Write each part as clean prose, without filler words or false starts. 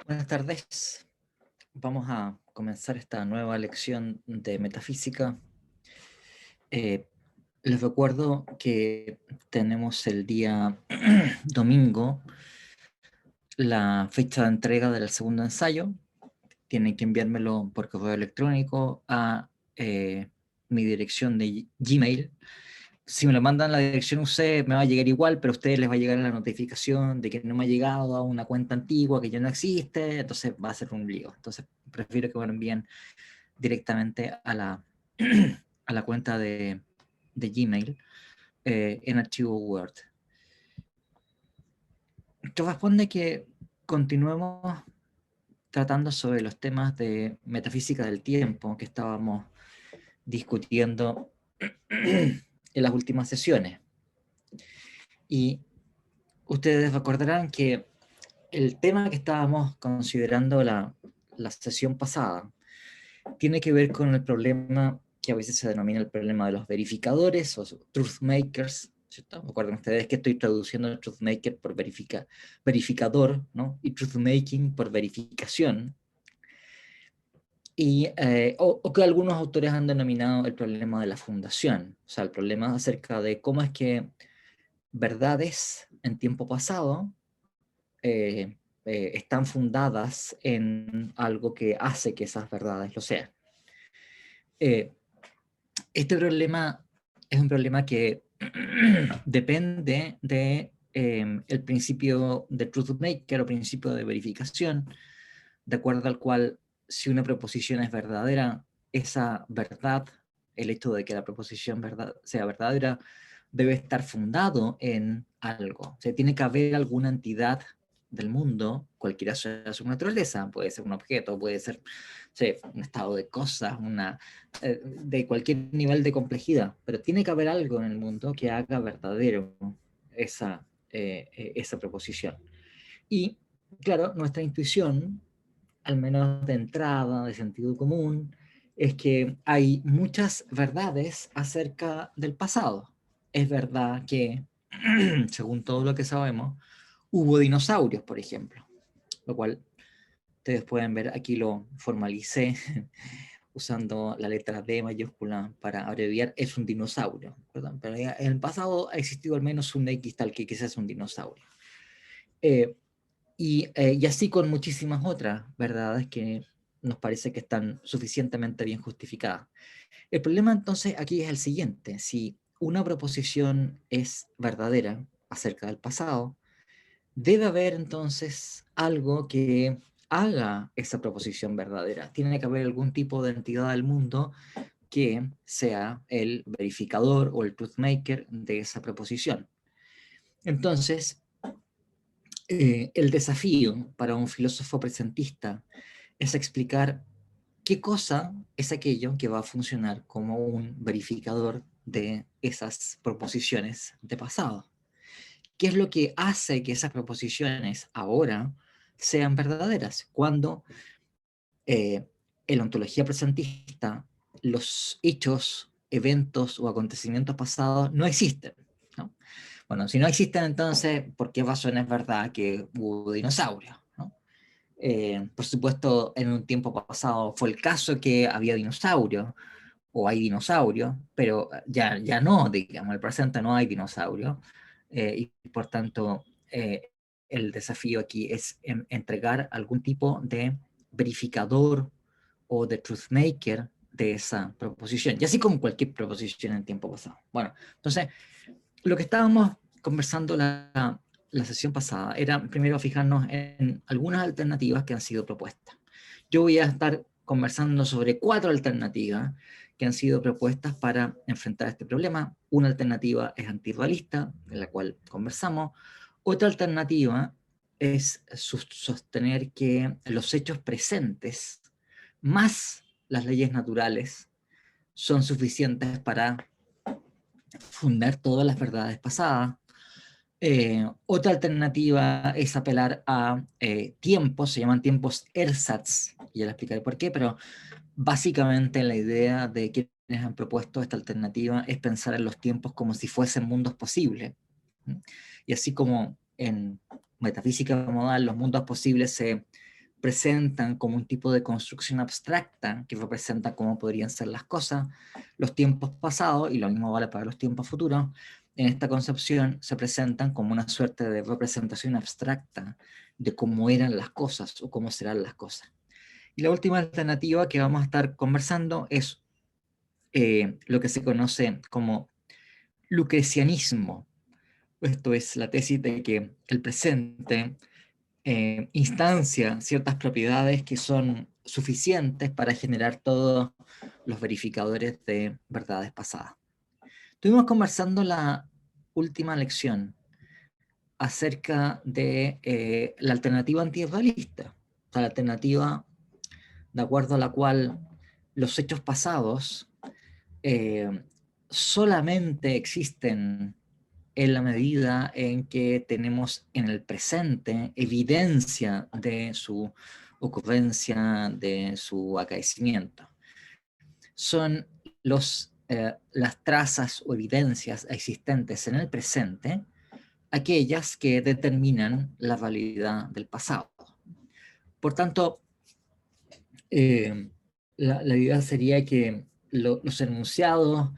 Buenas tardes. Vamos a comenzar esta nueva lección de metafísica. Eh, Les recuerdo que tenemos el día domingo la fecha de entrega del segundo ensayo. Tienen que enviármelo por correo electrónico a mi dirección de Gmail. Si me lo mandan a la dirección UC me va a llegar igual, pero a ustedes les va a llegar la notificación de que no me ha llegado a una cuenta antigua que ya no existe, entonces va a ser un lío. Entonces prefiero que me lo envíen directamente a a la cuenta de Gmail en archivo Word. Esto responde que continuemos tratando sobre los temas de metafísica del tiempo que estábamos discutiendo en las últimas sesiones. Y ustedes recordarán que el tema que estábamos considerando la sesión pasada tiene que ver con el problema que a veces se denomina el problema de los verificadores o truth makers, ¿cierto? Recuerden ustedes que estoy traduciendo truth maker por verificador, ¿no? Y truth making por verificación. Y, o que algunos autores han denominado el problema de la fundación, o sea, el problema acerca de cómo es que verdades en tiempo pasado están fundadas en algo que hace que esas verdades lo sean. Este problema es un problema que depende de el principio de truth maker o principio de verificación, de acuerdo al cual si una proposición es verdadera, esa verdad, el hecho de que la proposición sea verdadera, debe estar fundado en algo. O sea, tiene que haber alguna entidad del mundo, cualquiera sea su naturaleza, puede ser un objeto, puede ser, sí, un estado de cosas, de cualquier nivel de complejidad, pero tiene que haber algo en el mundo que haga verdadero esa proposición. Y, claro, nuestra intuición, al menos de entrada, de sentido común, es que hay muchas verdades acerca del pasado. Es verdad que, según todo lo que sabemos, hubo dinosaurios, por ejemplo, lo cual ustedes pueden ver, aquí lo formalicé usando la letra D mayúscula para abreviar, es un dinosaurio, ¿verdad? Pero en el pasado ha existido al menos un X tal que quizás es un dinosaurio. Y así con muchísimas otras verdades que nos parece que están suficientemente bien justificadas. El problema entonces aquí es el siguiente: si una proposición es verdadera acerca del pasado, debe haber entonces algo que haga esa proposición verdadera. Tiene que haber algún tipo de entidad del mundo que sea el verificador o el truth maker de esa proposición. Entonces, el desafío para un filósofo presentista es explicar qué cosa es aquello que va a funcionar como un verificador de esas proposiciones de pasado. ¿Qué es lo que hace que esas proposiciones ahora sean verdaderas? Cuando en la ontología presentista los hechos, eventos o acontecimientos pasados no existen, ¿no? Bueno, si no existen, entonces, ¿por qué razón es verdad que hubo dinosaurios, ¿no? Por supuesto, en un tiempo pasado fue el caso que había dinosaurios, o hay dinosaurios, pero ya no, digamos, en el presente no hay dinosaurios, y por tanto, el desafío aquí es entregar algún tipo de verificador o de truth maker de esa proposición, y así como cualquier proposición en tiempo pasado. Bueno, entonces, lo que estábamos conversando la sesión pasada era primero fijarnos en algunas alternativas que han sido propuestas. Yo voy a estar conversando sobre 4 alternativas que han sido propuestas para enfrentar este problema. Una alternativa es antirrealista, de la cual conversamos. Otra alternativa es sostener que los hechos presentes más las leyes naturales son suficientes para fundar todas las verdades pasadas. Otra alternativa es apelar a tiempos, se llaman tiempos ersatz, y ya le explicaré por qué, pero básicamente la idea de quienes han propuesto esta alternativa es pensar en los tiempos como si fuesen mundos posibles. Y así como en metafísica modal los mundos posibles se presentan como un tipo de construcción abstracta que representa cómo podrían ser las cosas, los tiempos pasados, y lo mismo vale para los tiempos futuros, en esta concepción se presentan como una suerte de representación abstracta de cómo eran las cosas o cómo serán las cosas. Y la última alternativa que vamos a estar conversando es lo que se conoce como lucrecianismo. Esto es la tesis de que el presente instancia ciertas propiedades que son suficientes para generar todos los verificadores de verdades pasadas. Estuvimos conversando la última lección acerca de la alternativa antirrealista, o sea, la alternativa de acuerdo a la cual los hechos pasados eh, solamente existen en la medida en que tenemos en el presente evidencia de su ocurrencia, de su acaecimiento. Son las trazas o evidencias existentes en el presente aquellas que determinan la validad del pasado. Por tanto, la idea sería que los enunciados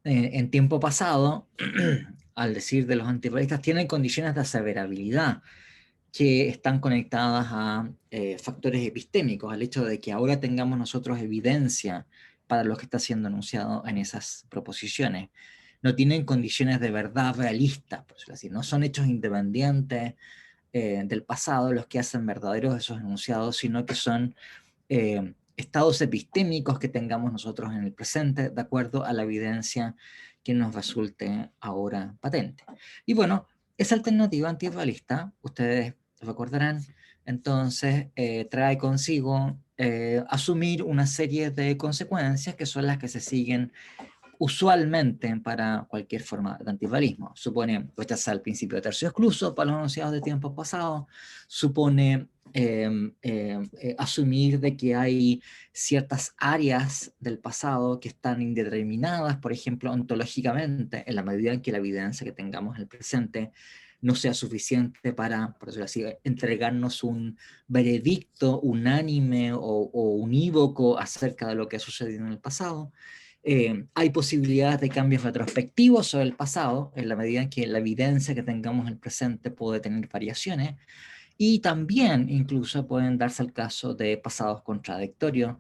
en tiempo pasado, al decir de los antirrealistas, tienen condiciones de aseverabilidad que están conectadas a factores epistémicos, al hecho de que ahora tengamos nosotros evidencia para lo que está siendo anunciado en esas proposiciones. No tienen condiciones de verdad realistas, por decirlo así, no son hechos independientes del pasado los que hacen verdaderos esos enunciados, sino que son estados epistémicos que tengamos nosotros en el presente, de acuerdo a la evidencia que nos resulte ahora patente. Y bueno, esa alternativa antirrealista, ustedes recordarán, entonces trae consigo asumir una serie de consecuencias que son las que se siguen usualmente para cualquier forma de antirrealismo. Supone rechazar el principio de tercio excluso para los enunciados de tiempos pasados, supone asumir de que hay ciertas áreas del pasado que están indeterminadas, por ejemplo, ontológicamente, en la medida en que la evidencia que tengamos en el presente no sea suficiente para, por decirlo así, entregarnos un veredicto unánime o unívoco acerca de lo que ha sucedido en el pasado. Hay posibilidades de cambios retrospectivos sobre el pasado, en la medida en que la evidencia que tengamos en el presente puede tener variaciones, y también incluso pueden darse el caso de pasados contradictorios,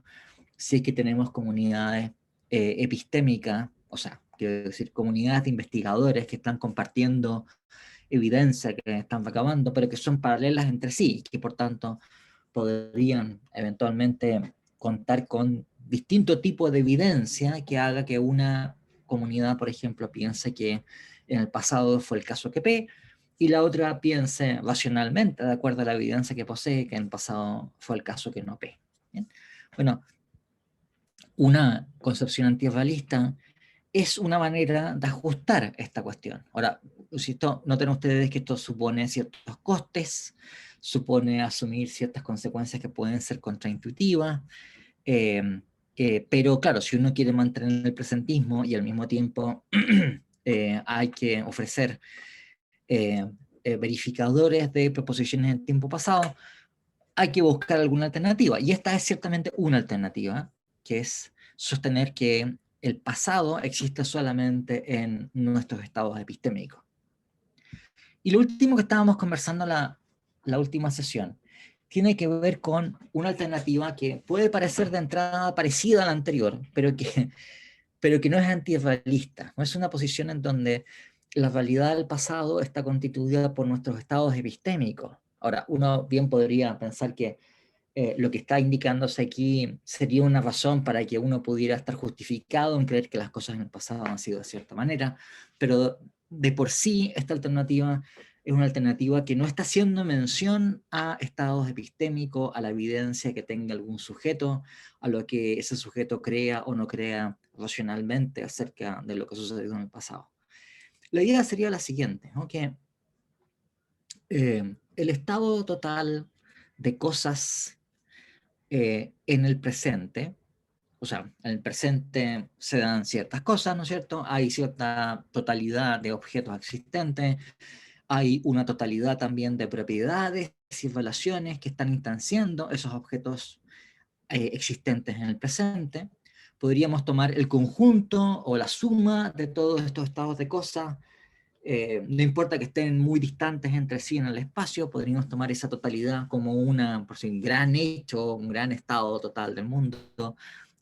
si es que tenemos comunidades epistémicas, o sea, quiero decir, comunidades de investigadores que están compartiendo evidencia, que están recabando, pero que son paralelas entre sí, que por tanto podrían eventualmente contar con distinto tipo de evidencia que haga que una comunidad, por ejemplo, piense que en el pasado fue el caso que P, y la otra piense racionalmente, de acuerdo a la evidencia que posee, que en el pasado fue el caso que no P. ¿Bien? Bueno, una concepción antirrealista es una manera de ajustar esta cuestión. Ahora, insisto, noten ustedes que esto supone ciertos costes, supone asumir ciertas consecuencias que pueden ser contraintuitivas, eh, pero claro, si uno quiere mantener el presentismo y al mismo tiempo hay que ofrecer verificadores de proposiciones en tiempo pasado, hay que buscar alguna alternativa. Y esta es ciertamente una alternativa, que es sostener que el pasado existe solamente en nuestros estados epistémicos. Y lo último que estábamos conversando la última sesión tiene que ver con una alternativa que puede parecer de entrada parecida a la anterior, pero que no es antirrealista. No es una posición en donde la realidad del pasado está constituida por nuestros estados epistémicos. Ahora, uno bien podría pensar que lo que está indicándose aquí sería una razón para que uno pudiera estar justificado en creer que las cosas en el pasado han sido de cierta manera, pero de por sí esta alternativa es una alternativa que no está haciendo mención a estados epistémicos, a la evidencia que tenga algún sujeto, a lo que ese sujeto crea o no crea racionalmente acerca de lo que sucedió en el pasado. La idea sería la siguiente, ¿no? Que el estado total de cosas en el presente, o sea, en el presente se dan ciertas cosas, ¿no es cierto? Hay cierta totalidad de objetos existentes, hay una totalidad también de propiedades y evaluaciones que están instanciando esos objetos existentes en el presente. Podríamos tomar el conjunto o la suma de todos estos estados de cosas, no importa que estén muy distantes entre sí en el espacio, podríamos tomar esa totalidad como un gran hecho, un gran estado total del mundo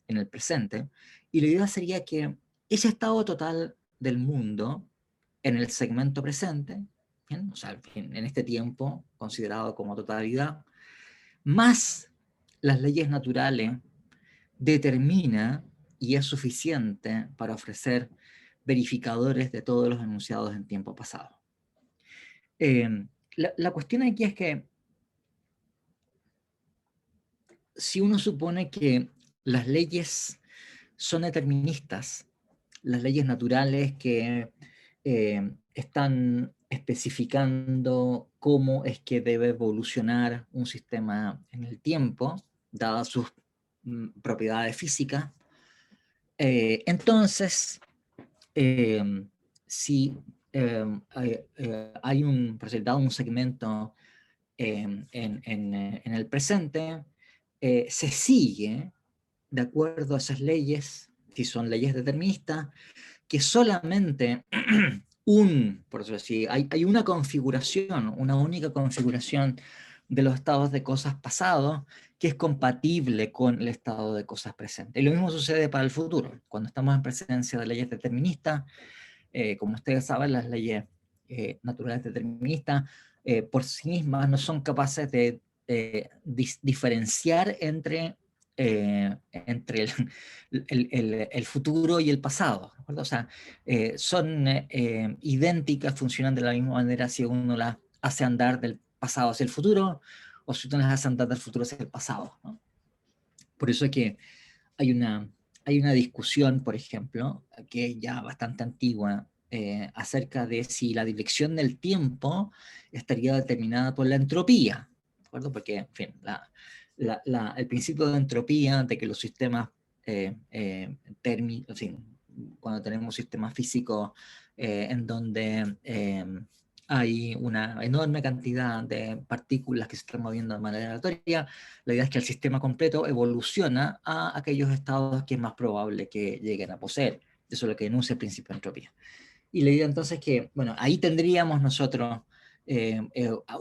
en el presente. Y la idea sería que ese estado total del mundo en el segmento presente, ¿bien? O sea, en este tiempo considerado como totalidad, más las leyes naturales, determina y es suficiente para ofrecer verificadores de todos los enunciados en tiempo pasado. La cuestión aquí es que si uno supone que las leyes son deterministas, las leyes naturales que están especificando cómo es que debe evolucionar un sistema en el tiempo, dadas sus propiedades físicas, entonces, si hay un presentado un segmento en el presente, se sigue de acuerdo a esas leyes, si son leyes deterministas, que solamente por eso decir, hay una configuración, una única configuración de los estados de cosas pasados que es compatible con el estado de cosas presentes. Y lo mismo sucede para el futuro. Cuando estamos en presencia de leyes deterministas, como ustedes saben, las leyes naturales deterministas por sí mismas no son capaces de diferenciar entre el futuro y el pasado, ¿de acuerdo? O sea, son idénticas, funcionan de la misma manera si uno las hace andar del pasado hacia el futuro o si uno las hace andar del futuro hacia el pasado, ¿no? Por eso es que hay una discusión, por ejemplo, que es ya bastante antigua, acerca de si la dirección del tiempo estaría determinada por la entropía, ¿de acuerdo? Porque, en fin, el principio de entropía, de que los sistemas en fin, cuando tenemos sistemas físicos en donde hay una enorme cantidad de partículas que se están moviendo de manera aleatoria, la idea es que el sistema completo evoluciona a aquellos estados que es más probable que lleguen a poseer. Eso es lo que denuncia el principio de entropía. Y la idea entonces es que, bueno, ahí tendríamos nosotros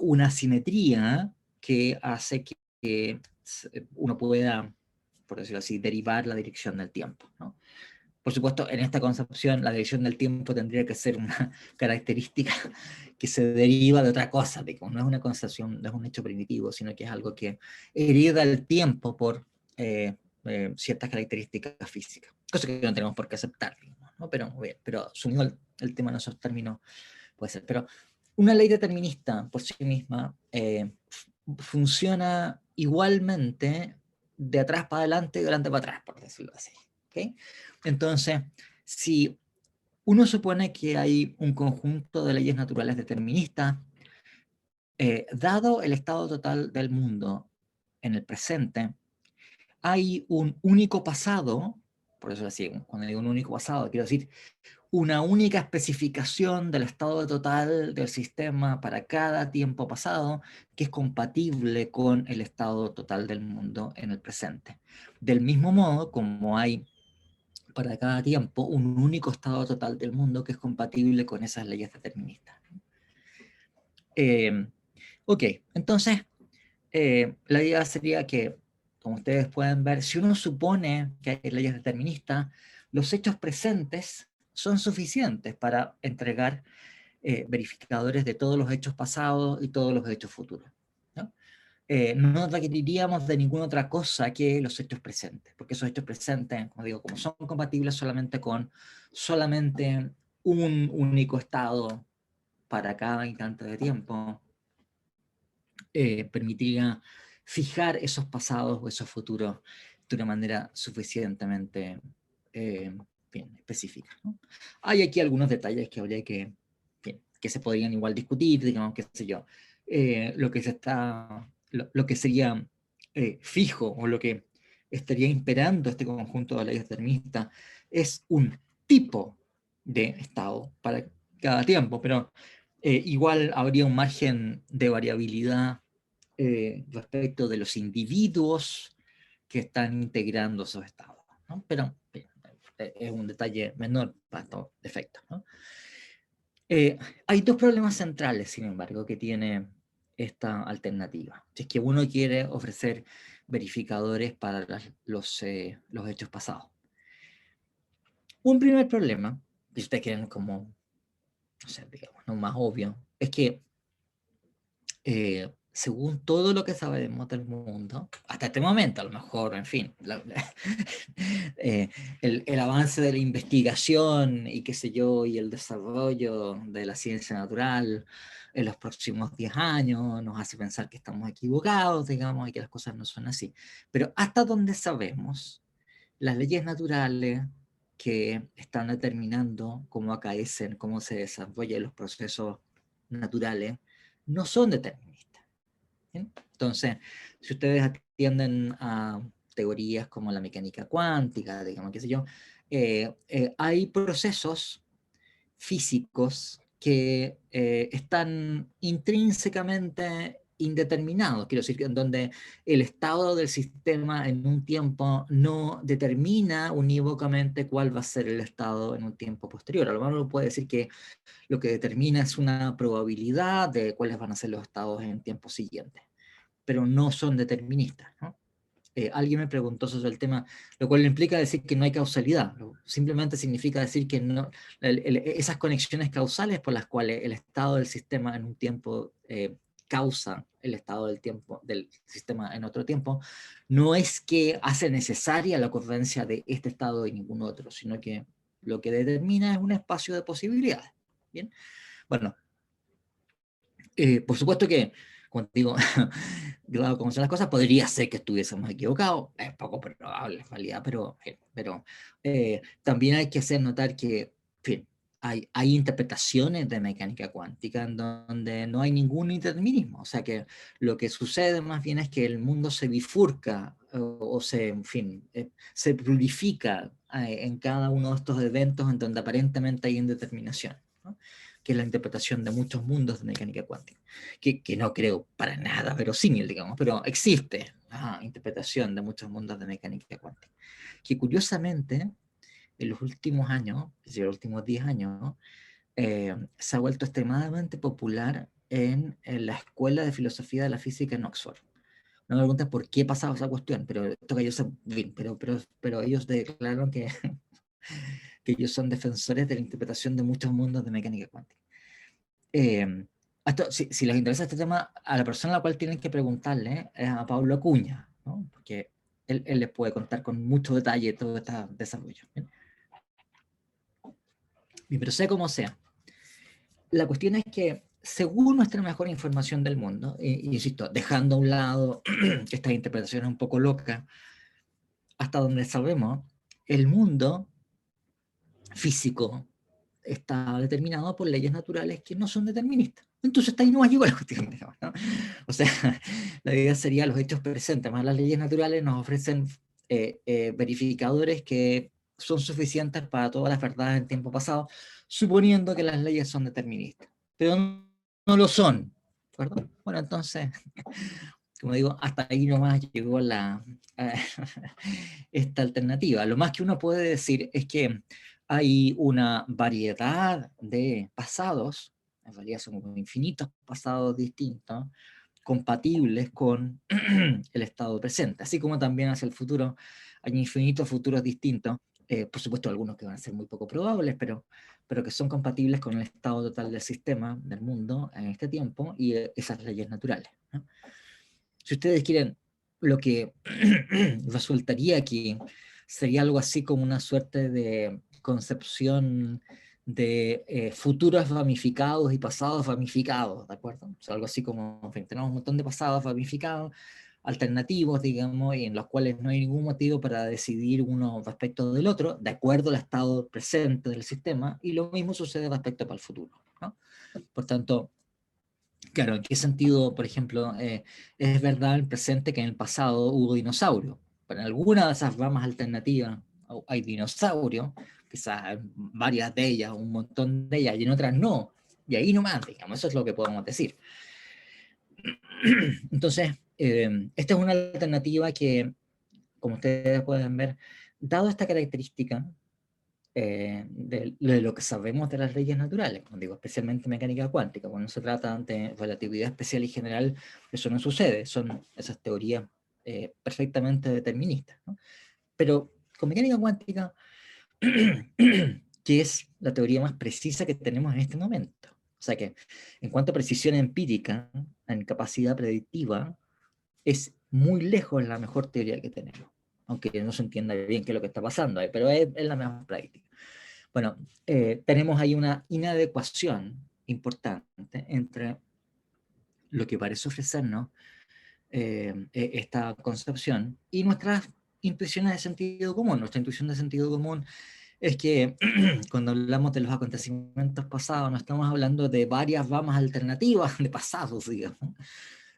una simetría que hace que uno pueda, por decirlo así, derivar la dirección del tiempo, ¿no? Por supuesto, en esta concepción, la dirección del tiempo tendría que ser una característica que se deriva de otra cosa, de que no es una concepción, no es un hecho primitivo, sino que es algo que hereda el tiempo por ciertas características físicas, cosa que no tenemos por qué aceptar, ¿no? Pero asumiendo el tema en esos términos, puede ser. Pero una ley determinista por sí misma funciona igualmente de atrás para adelante y de adelante para atrás, por decirlo así. ¿Okay? Entonces, si uno supone que hay un conjunto de leyes naturales deterministas, dado el estado total del mundo en el presente, hay un único pasado, por eso así, cuando digo un único pasado, quiero decir una única especificación del estado total del sistema para cada tiempo pasado que es compatible con el estado total del mundo en el presente. Del mismo modo como hay para cada tiempo un único estado total del mundo que es compatible con esas leyes deterministas. Ok, entonces la idea sería que, como ustedes pueden ver, si uno supone que hay leyes deterministas, los hechos presentes son suficientes para entregar verificadores de todos los hechos pasados y todos los hechos futuros, ¿no? No requeriríamos de ninguna otra cosa que los hechos presentes, porque esos hechos presentes, como digo, como son compatibles solamente con un único estado para cada instante de tiempo, permitiría fijar esos pasados o esos futuros de una manera suficientemente bien específica, ¿no? Hay aquí algunos detalles que habría que se podrían igual discutir, digamos, qué sé yo, lo que sería fijo o lo que estaría imperando este conjunto de leyes deterministas es un tipo de estado para cada tiempo, pero Igual habría un margen de variabilidad respecto de los individuos que están integrando esos estados, ¿no? Pero es un detalle menor para estos efectos, ¿no? Hay dos problemas centrales, sin embargo, que tiene esta alternativa. Si es que uno quiere ofrecer verificadores para los hechos pasados. Un primer problema, si ustedes quieren como, no sé, digamos, no más obvio, es que según todo lo que sabemos del mundo, hasta este momento, a lo mejor, en fin, el avance de la investigación y qué sé yo, y el desarrollo de la ciencia natural en los próximos 10 años nos hace pensar que estamos equivocados, digamos, y que las cosas no son así. Pero hasta donde sabemos, las leyes naturales que están determinando cómo acaecen, cómo se desarrollan los procesos naturales, no son deterministas. ¿Bien? Entonces, si ustedes atienden a teorías como la mecánica cuántica, digamos, qué sé yo, hay procesos físicos que están intrínsecamente indeterminados, quiero decir, en donde el estado del sistema en un tiempo no determina unívocamente cuál va a ser el estado en un tiempo posterior. A lo mejor uno puede decir que lo que determina es una probabilidad de cuáles van a ser los estados en tiempos siguientes, pero no son deterministas, ¿no? Alguien me preguntó sobre el tema, lo cual implica decir que no hay causalidad, simplemente significa decir que no, esas conexiones causales por las cuales el estado del sistema en un tiempo causa el estado del tiempo del sistema en otro tiempo, no es que hace necesaria la ocurrencia de este estado y ningún otro, sino que lo que determina es un espacio de posibilidades. Bien, bueno, por supuesto que, como te digo, dado como son las cosas, podría ser que estuviésemos equivocados, es poco probable en realidad, pero también hay que hacer notar que, en fin, hay interpretaciones de mecánica cuántica en donde no hay ningún indeterminismo, o sea que lo que sucede más bien es que el mundo se bifurca o se, en fin, se plurifica en cada uno de estos eventos en donde aparentemente hay indeterminación, ¿no? Que es la interpretación de muchos mundos de mecánica cuántica, que no creo para nada verosímil, digamos, pero existe interpretación de muchos mundos de mecánica cuántica, que curiosamente en los últimos años, es decir, los últimos 10 años, se ha vuelto extremadamente popular en la Escuela de Filosofía de la Física en Oxford. No me preguntan por qué pasaba esa cuestión, pero esto que ellos, pero ellos declararon que, que ellos son defensores de la interpretación de muchos mundos de mecánica cuántica. Si les interesa este tema, a la persona a la cual tienen que preguntarle es a Pablo Acuña, ¿no? Porque él les puede contar con mucho detalle todo este desarrollo. ¿Bien? Pero sea como sea, la cuestión es que según nuestra mejor información del mundo, insisto, dejando a un lado estas interpretaciones un poco locas, hasta donde sabemos, el mundo físico está determinado por leyes naturales que no son deterministas. Entonces hasta ahí no llegó la cuestión, digamos, ¿no? O sea, la idea sería los hechos presentes, más las leyes naturales nos ofrecen verificadores que son suficientes para todas las verdades en tiempo pasado, suponiendo que las leyes son deterministas. Pero no lo son, ¿de acuerdo? Bueno, entonces, como digo, hasta ahí nomás llegó esta alternativa. Lo más que uno puede decir es que hay una variedad de pasados, en realidad son como infinitos pasados distintos, compatibles con el estado presente, así como también hacia el futuro hay infinitos futuros distintos, por supuesto algunos que van a ser muy poco probables, pero que son compatibles con el estado total del sistema, del mundo en este tiempo y esas leyes naturales, ¿no? Si ustedes quieren, lo que resultaría aquí sería algo así como una suerte de concepción de futuros ramificados y pasados ramificados, ¿de acuerdo? O sea, algo así como, en fin, tenemos un montón de pasados ramificados, alternativos, digamos, y en los cuales no hay ningún motivo para decidir uno respecto del otro, de acuerdo al estado presente del sistema, y lo mismo sucede respecto para el futuro, ¿no? Por tanto, claro, ¿en qué sentido, por ejemplo, es verdad en el presente que en el pasado hubo dinosaurios? Pero en alguna de esas ramas alternativas hay dinosaurios, quizás varias de ellas, un montón de ellas, y en otras no. Y ahí nomás, digamos, eso es lo que podemos decir. Entonces, esta es una alternativa que, como ustedes pueden ver, dado esta característica de lo que sabemos de las leyes naturales, como digo, especialmente mecánica cuántica, cuando se trata de relatividad especial y general, eso no sucede, son esas teorías perfectamente deterministas, ¿no? Pero con mecánica cuántica, que es la teoría más precisa que tenemos en este momento. O sea que, en cuanto a precisión empírica, en capacidad predictiva, es muy lejos la mejor teoría que tenemos, aunque no se entienda bien qué es lo que está pasando ahí, pero es la mejor práctica. Bueno, tenemos ahí una inadecuación importante entre lo que parece ofrecernos esta concepción y nuestras intuiciones de sentido común. Nuestra intuición de sentido común es que cuando hablamos de los acontecimientos pasados, no estamos hablando de varias ramas alternativas de pasados, digamos,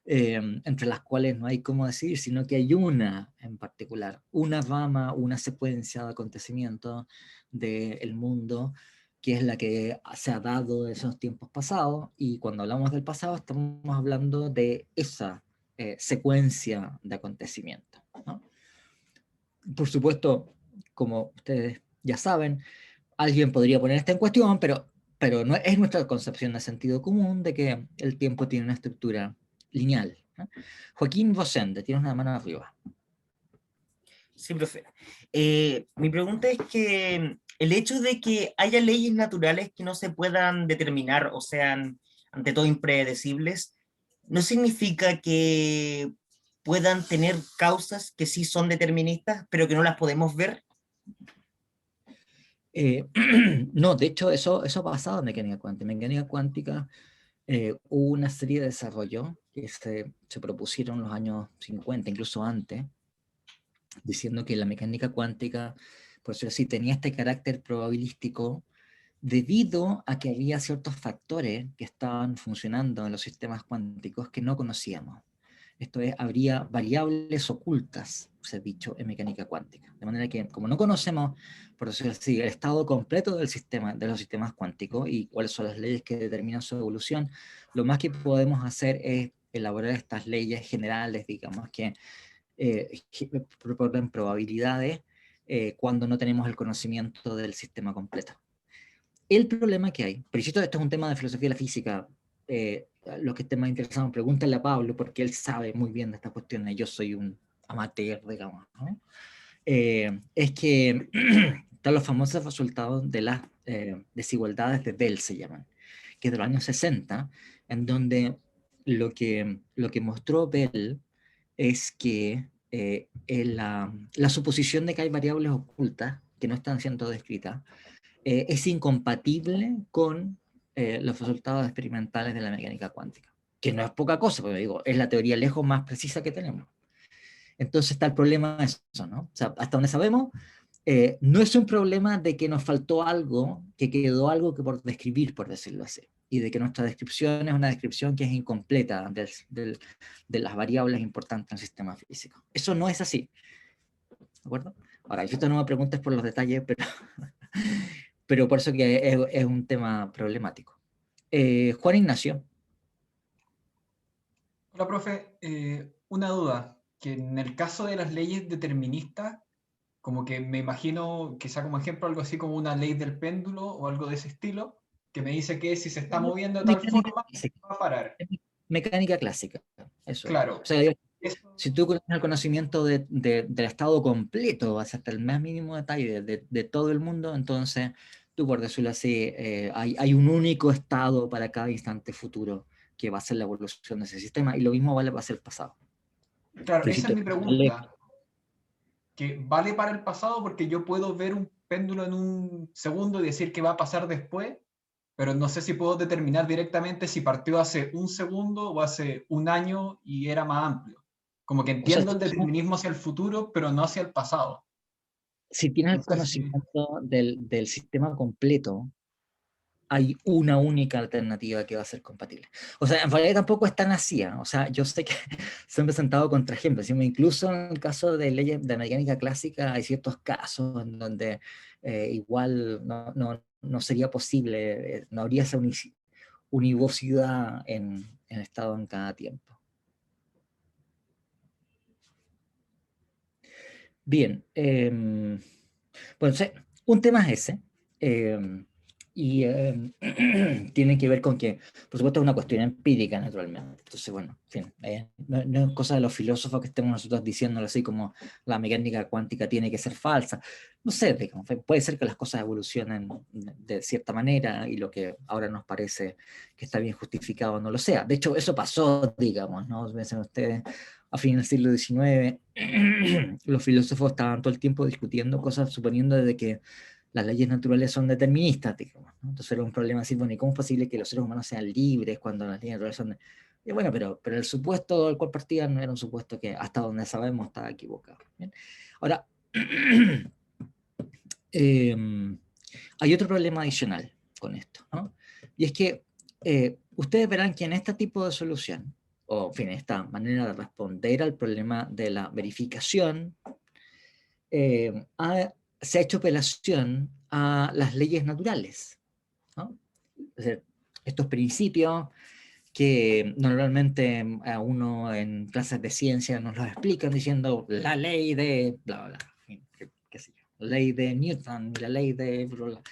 entre las cuales no hay cómo decidir, sino que hay una en particular, una rama, una secuencia de acontecimientos del mundo, que es la que se ha dado en esos tiempos pasados, y cuando hablamos del pasado estamos hablando de esa secuencia de acontecimientos, ¿no? Por supuesto, como ustedes ya saben, alguien podría poner esto en cuestión, pero no es nuestra concepción de sentido común de que el tiempo tiene una estructura lineal, ¿no? Joaquín Rosende, tienes una mano arriba. Sí, profe. Mi pregunta es que el hecho de que haya leyes naturales que no se puedan determinar o sean ante todo impredecibles, no significa que puedan tener causas que sí son deterministas, pero que no las podemos ver. No, de hecho, eso ha pasado en mecánica cuántica. En mecánica cuántica hubo una serie de desarrollos que se propusieron en los años 50, incluso antes, diciendo que la mecánica cuántica, por decirlo así, tenía este carácter probabilístico debido a que había ciertos factores que estaban funcionando en los sistemas cuánticos que no conocíamos. Esto es, habría variables ocultas, se ha dicho, en mecánica cuántica. De manera que, como no conocemos, por decirlo así, el estado completo del sistema, de los sistemas cuánticos y cuáles son las leyes que determinan su evolución, lo más que podemos hacer es elaborar estas leyes generales, digamos, que proponen probabilidades cuando no tenemos el conocimiento del sistema completo. El problema que hay, pero esto es un tema de filosofía de la física, los que estén más interesados, pregúntenle a Pablo, porque él sabe muy bien de estas cuestiones, yo soy un amateur, digamos, ¿no? Es que están los famosos resultados de las desigualdades de Bell, se llaman, que es de los años 60, en donde lo que mostró Bell es que la suposición de que hay variables ocultas que no están siendo descritas es incompatible con los resultados experimentales de la mecánica cuántica, que no es poca cosa, porque digo, es la teoría lejos más precisa que tenemos. Entonces está el problema de eso, ¿no? O sea, hasta donde sabemos, no es un problema de que nos faltó algo, que quedó algo que por describir, por decirlo así, y de que nuestra descripción es una descripción que es incompleta de las variables importantes en el sistema físico. Eso no es así, ¿de acuerdo? Ahora, yo no me preguntes por los detalles, pero por eso que es un tema problemático. Juan Ignacio. Hola, profe. Una duda, que en el caso de las leyes deterministas, como que me imagino que sea como ejemplo algo así como una ley del péndulo o algo de ese estilo, que me dice que si se está moviendo de tal Mecánica forma, clásica. va a parar. Mecánica clásica, eso es. O Claro, sea, eso, si tú tienes el conocimiento del estado completo, hasta el más mínimo detalle de todo el mundo, entonces tú, por decirlo así, hay un único estado para cada instante futuro que va a ser la evolución de ese sistema, y lo mismo vale para el pasado. claro, Pero si esa es tú mi pregunta, que vale para el pasado porque yo puedo ver un péndulo en un segundo y decir qué va a pasar después, pero no sé si puedo determinar directamente si partió hace un segundo o hace un año y era más amplio. Como que o sea, entiendo el determinismo hacia el futuro, pero no hacia el pasado. si tienes No el sé si... conocimiento del sistema completo, hay una única alternativa que va a ser compatible. O sea, en realidad tampoco es tan así, ¿eh? O sea, yo sé que se han presentado contraejemplos, incluso en el caso de leyes de mecánica clásica hay ciertos casos en donde igual no sería posible, no habría esa univocidad en estado en cada tiempo. Bien, bueno, un tema es ese, y tiene que ver con que, por supuesto, es una cuestión empírica, naturalmente. Entonces, bueno, en fin, no es cosa de los filósofos que estemos nosotros diciéndolo así como la mecánica cuántica tiene que ser falsa. No sé, digamos, puede ser que las cosas evolucionen de cierta manera y lo que ahora nos parece que está bien justificado no lo sea. De hecho, eso pasó, digamos, ¿no? Piensen ustedes, a fines del siglo XIX, los filósofos estaban todo el tiempo discutiendo cosas, suponiendo de que las leyes naturales son deterministas, digamos, ¿no? Entonces era un problema así, bueno, ¿y cómo es posible que los seres humanos sean libres cuando las leyes naturales son... Y bueno, pero el supuesto del cual partían no era un supuesto que hasta donde sabemos estaba equivocado. ¿Bien? Ahora, hay otro problema adicional con esto, ¿no? Y es que ustedes verán que en este tipo de solución, o en fin, esta manera de responder al problema de la verificación, se ha hecho apelación a las leyes naturales, ¿no? Es decir, estos principios que normalmente a uno en clases de ciencia nos los explican diciendo la ley de bla, bla, qué sé yo, la ley de Newton, la ley de bla, bla,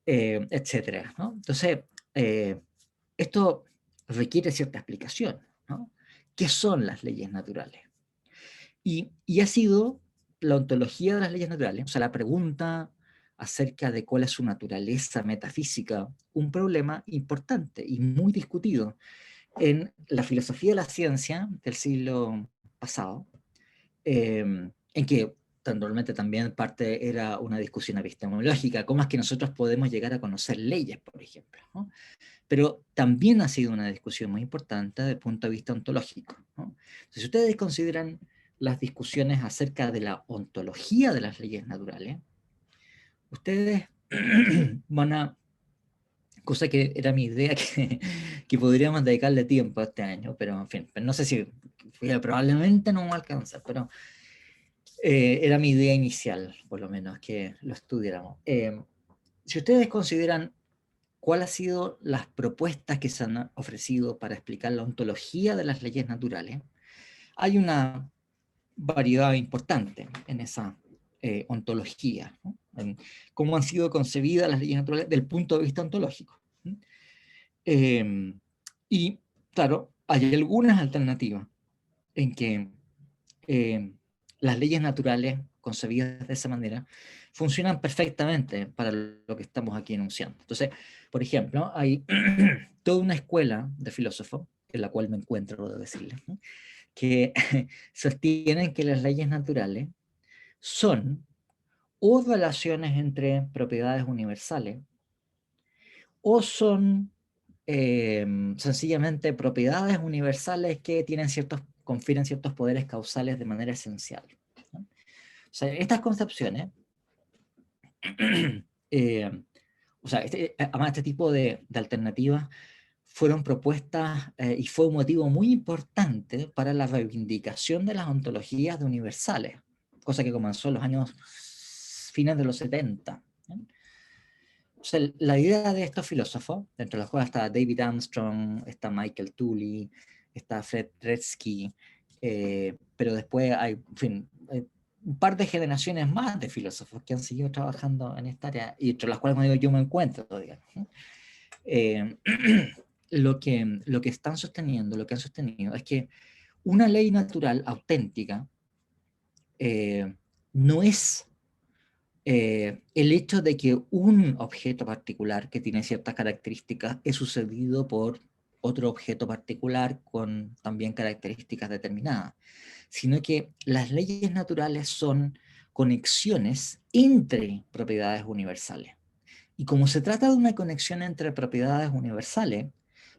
etcétera, ¿no? Entonces, esto requiere cierta explicación, ¿no? ¿Qué son las leyes naturales? Y ha sido la ontología de las leyes naturales, o sea, la pregunta acerca de cuál es su naturaleza metafísica, un problema importante y muy discutido en la filosofía de la ciencia del siglo pasado, en que normalmente también parte era una discusión epistemológica, cómo es que nosotros podemos llegar a conocer leyes, por ejemplo, ¿no? Pero también ha sido una discusión muy importante desde el punto de vista ontológico, ¿no? Entonces, si ustedes consideran las discusiones acerca de la ontología de las leyes naturales, ustedes van a, cosa que era mi idea que podríamos dedicarle tiempo a este año, pero en fin, no sé si probablemente no va a alcanzar, pero era mi idea inicial, por lo menos, que lo estudiáramos. Si ustedes consideran cuáles han sido las propuestas que se han ofrecido para explicar la ontología de las leyes naturales, hay una variedad importante en esa ontología, ¿no? En cómo han sido concebidas las leyes naturales desde el punto de vista ontológico. Y claro, hay algunas alternativas en que las leyes naturales concebidas de esa manera funcionan perfectamente para lo que estamos aquí enunciando. Entonces, por ejemplo, hay toda una escuela de filósofos, en la cual me encuentro, debo decirles, ¿no?, que sostienen que las leyes naturales son o relaciones entre propiedades universales o son sencillamente propiedades universales que tienen confieren ciertos poderes causales de manera esencial, ¿no? O sea, estas concepciones, o sea, además este tipo de alternativas fueron propuestas y fue un motivo muy importante para la reivindicación de las ontologías de universales, cosa que comenzó en los años fines de los 70, ¿no? O sea, la idea de estos filósofos, dentro de los cuales está David Armstrong, está Michael Tooley, está Fred Retsky, pero después hay, en fin, hay un par de generaciones más de filósofos que han seguido trabajando en esta área, y entre las cuales, como digo, yo me encuentro, digamos, ¿no? Lo que están sosteniendo, lo que han sostenido, es que una ley natural auténtica no es el hecho de que un objeto particular que tiene ciertas características es sucedido por otro objeto particular con también características determinadas, sino que las leyes naturales son conexiones entre propiedades universales. Y como se trata de una conexión entre propiedades universales,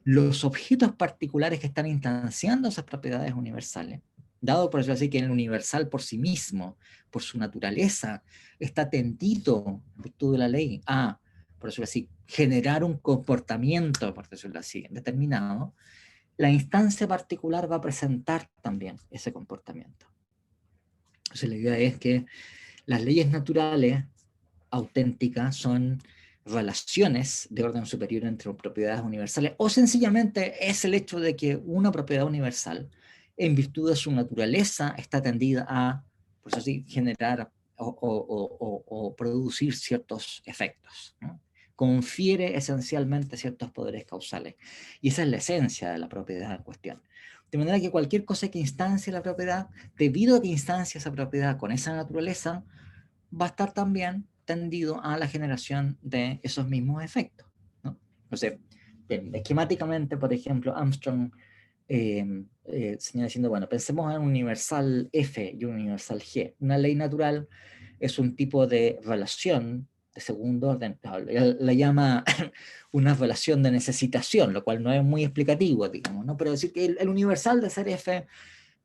los objetos particulares que están instanciando esas propiedades universales, dado por eso así que el universal por sí mismo, por su naturaleza, está tentito, en virtud de la ley, a, por decirlo así, generar un comportamiento, por decirlo así, determinado, la instancia particular va a presentar también ese comportamiento. Entonces la idea es que las leyes naturales auténticas son relaciones de orden superior entre propiedades universales, o sencillamente es el hecho de que una propiedad universal, en virtud de su naturaleza, está tendida a, pues así, generar o producir ciertos efectos, ¿no? Confiere esencialmente ciertos poderes causales. Y esa es la esencia de la propiedad en cuestión. De manera que cualquier cosa que instancie la propiedad, debido a que instancia esa propiedad con esa naturaleza, va a estar también tendido a la generación de esos mismos efectos, ¿no? Entonces, esquemáticamente, por ejemplo, Armstrong señala diciendo, bueno, pensemos en un universal F y un universal G. Una ley natural es un tipo de relación de segundo orden, él la llama una relación de necesitación, lo cual no es muy explicativo, digamos, ¿no? Pero decir que el universal de ser F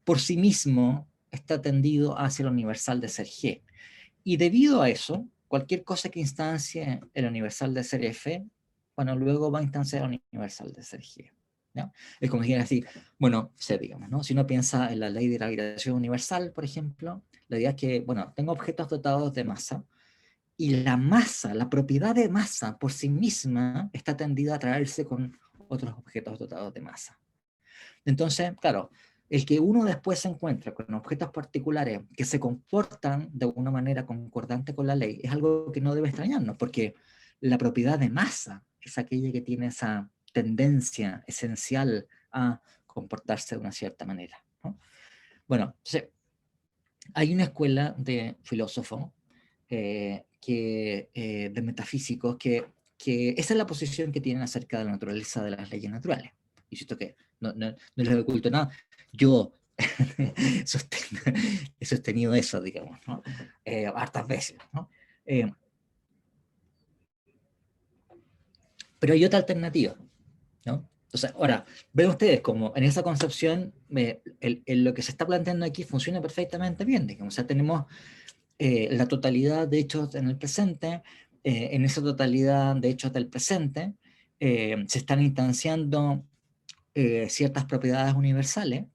por sí mismo está tendido hacia el universal de ser G. Y debido a eso, cualquier cosa que instancie el universal de ser F, bueno, luego va a instanciar el universal de ser G, ¿no? Es como decir así, bueno, digamos, ¿no? Si uno piensa en la ley de la gravitación universal, por ejemplo, la idea es que, bueno, tengo objetos dotados de masa, y la masa, la propiedad de masa por sí misma está tendida a atraerse con otros objetos dotados de masa. Entonces, claro, el que uno después se encuentra con objetos particulares que se comportan de una manera concordante con la ley es algo que no debe extrañarnos, porque la propiedad de masa es aquella que tiene esa tendencia esencial a comportarse de una cierta manera, ¿no? Bueno, entonces, hay una escuela de filósofos, de metafísicos, que esa es la posición que tienen acerca de la naturaleza de las leyes naturales. Y siento que no les oculto nada. Yo he sostenido eso, digamos, ¿no? Hartas veces, ¿no? Pero hay otra alternativa, ¿no? Entonces, ahora, ven ustedes como en esa concepción lo que se está planteando aquí funciona perfectamente bien, digamos. O sea, tenemos la totalidad de hechos en el presente, en esa totalidad de hechos del presente se están instanciando ciertas propiedades universales,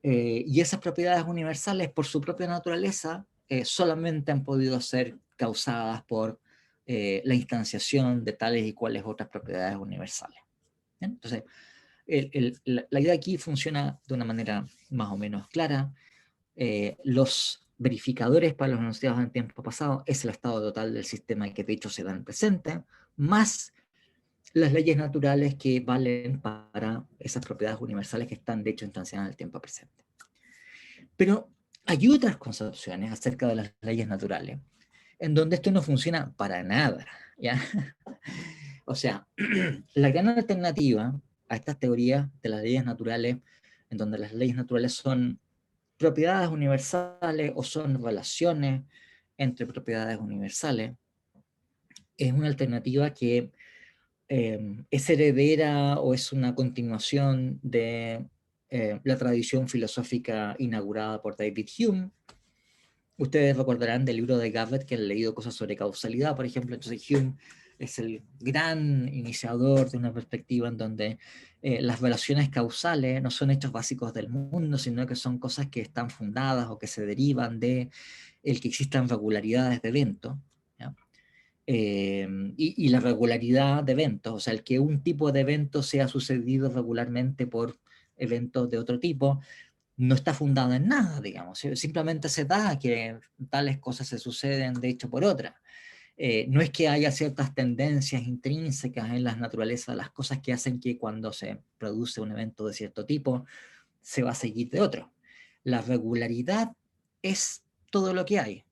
y esas propiedades universales por su propia naturaleza solamente han podido ser causadas por la instanciación de tales y cuales otras propiedades universales. ¿Bien? Entonces, la idea aquí funciona de una manera más o menos clara. Los verificadores para los enunciados en tiempo pasado es el estado total del sistema que de hecho se da en el presente, más las leyes naturales que valen para esas propiedades universales que están de hecho instanciadas en el tiempo presente. Pero hay otras concepciones acerca de las leyes naturales en donde esto no funciona para nada, ¿ya? O sea, la gran alternativa a estas teorías de las leyes naturales, en donde las leyes naturales son propiedades universales o son relaciones entre propiedades universales, es una alternativa que es heredera o es una continuación de la tradición filosófica inaugurada por David Hume. Ustedes recordarán del libro de Gavet que han leído cosas sobre causalidad, por ejemplo. Entonces Hume es el gran iniciador de una perspectiva en donde las relaciones causales no son hechos básicos del mundo, sino que son cosas que están fundadas o que se derivan de el que existan regularidades de eventos, ¿ya? Y la regularidad de eventos, o sea, el que un tipo de evento sea sucedido regularmente por eventos de otro tipo, no está fundada en nada, digamos, simplemente se da que tales cosas se suceden de hecho por otras. No es que haya ciertas tendencias intrínsecas en la naturaleza de las cosas que hacen que cuando se produce un evento de cierto tipo, se va a seguir de otro. La regularidad es todo lo que hay.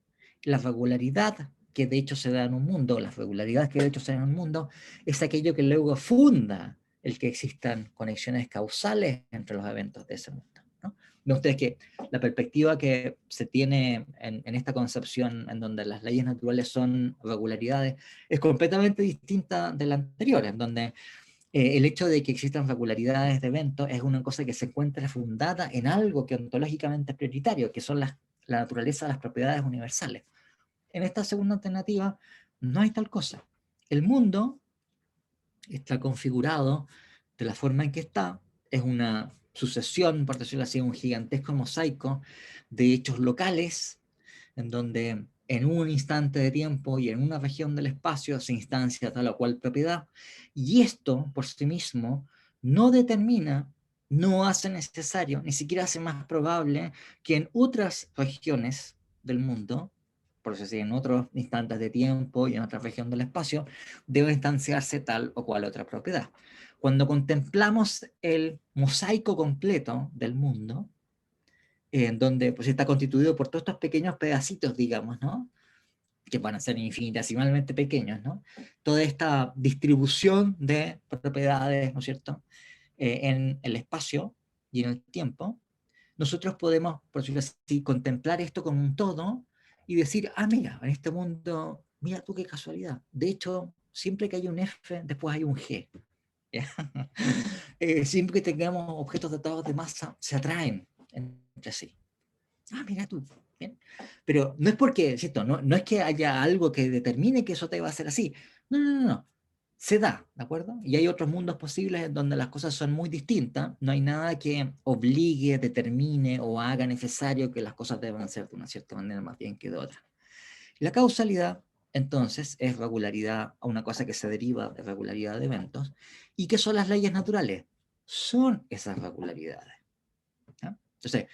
La regularidad que de hecho se da en un mundo, las regularidades que de hecho se dan en un mundo, es aquello que luego funda el que existan conexiones causales entre los eventos de ese mundo, ¿no? Ven ustedes que la perspectiva que se tiene en esta concepción en donde las leyes naturales son regularidades es completamente distinta de la anterior, en donde el hecho de que existan regularidades de eventos es una cosa que se encuentra fundada en algo que ontológicamente es prioritario, que son la naturaleza de las propiedades universales. En esta segunda alternativa no hay tal cosa. El mundo está configurado de la forma en que está, es una sucesión, por decirlo así, un gigantesco mosaico de hechos locales, en donde en un instante de tiempo y en una región del espacio se instancia tal o cual propiedad, y esto por sí mismo no determina, no hace necesario, ni siquiera hace más probable que en otras regiones del mundo, por eso sí, en otros instantes de tiempo y en otra región del espacio, debe instanciarse tal o cual otra propiedad. Cuando contemplamos el mosaico completo del mundo, en donde pues está constituido por todos estos pequeños pedacitos, digamos, ¿no? Que van a ser infinitesimalmente pequeños, ¿no? Toda esta distribución de propiedades, ¿no es cierto?, en el espacio y en el tiempo, nosotros podemos, por decirlo así, contemplar esto como un todo y decir, ah, mira, en este mundo, mira tú qué casualidad. De hecho, siempre que hay un F, después hay un G. Siempre que tengamos objetos dotados de masa, se atraen entre sí. Ah, mira tú. Bien. Pero no es porque, ¿cierto? No, no es que haya algo que determine que eso te va a ser así. No, no, no, no. Se da, ¿de acuerdo? Y hay otros mundos posibles donde las cosas son muy distintas. No hay nada que obligue, determine o haga necesario que las cosas deban ser de una cierta manera más bien que de otra. La causalidad, entonces, es regularidad a una cosa que se deriva de regularidad de eventos. ¿Y qué son las leyes naturales? Son esas regularidades. ¿Ya? Entonces,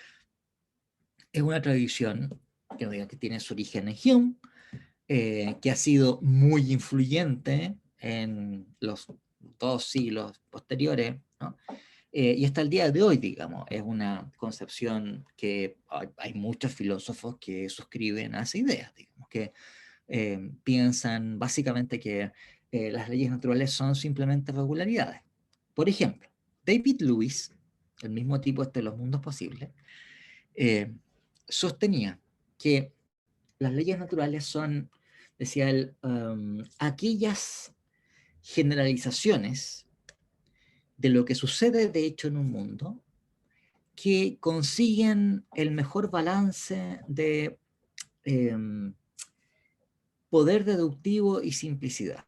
es una tradición que tiene su origen en Hume, que ha sido muy influyente en los 2 siglos posteriores, ¿no? Y hasta el día de hoy, digamos, es una concepción que hay muchos filósofos que suscriben a esa idea, digamos, que piensan básicamente que las leyes naturales son simplemente regularidades. Por ejemplo, David Lewis, el mismo tipo de los mundos posibles, sostenía que las leyes naturales son, decía él, aquellas generalizaciones de lo que sucede de hecho en un mundo que consiguen el mejor balance de poder deductivo y simplicidad.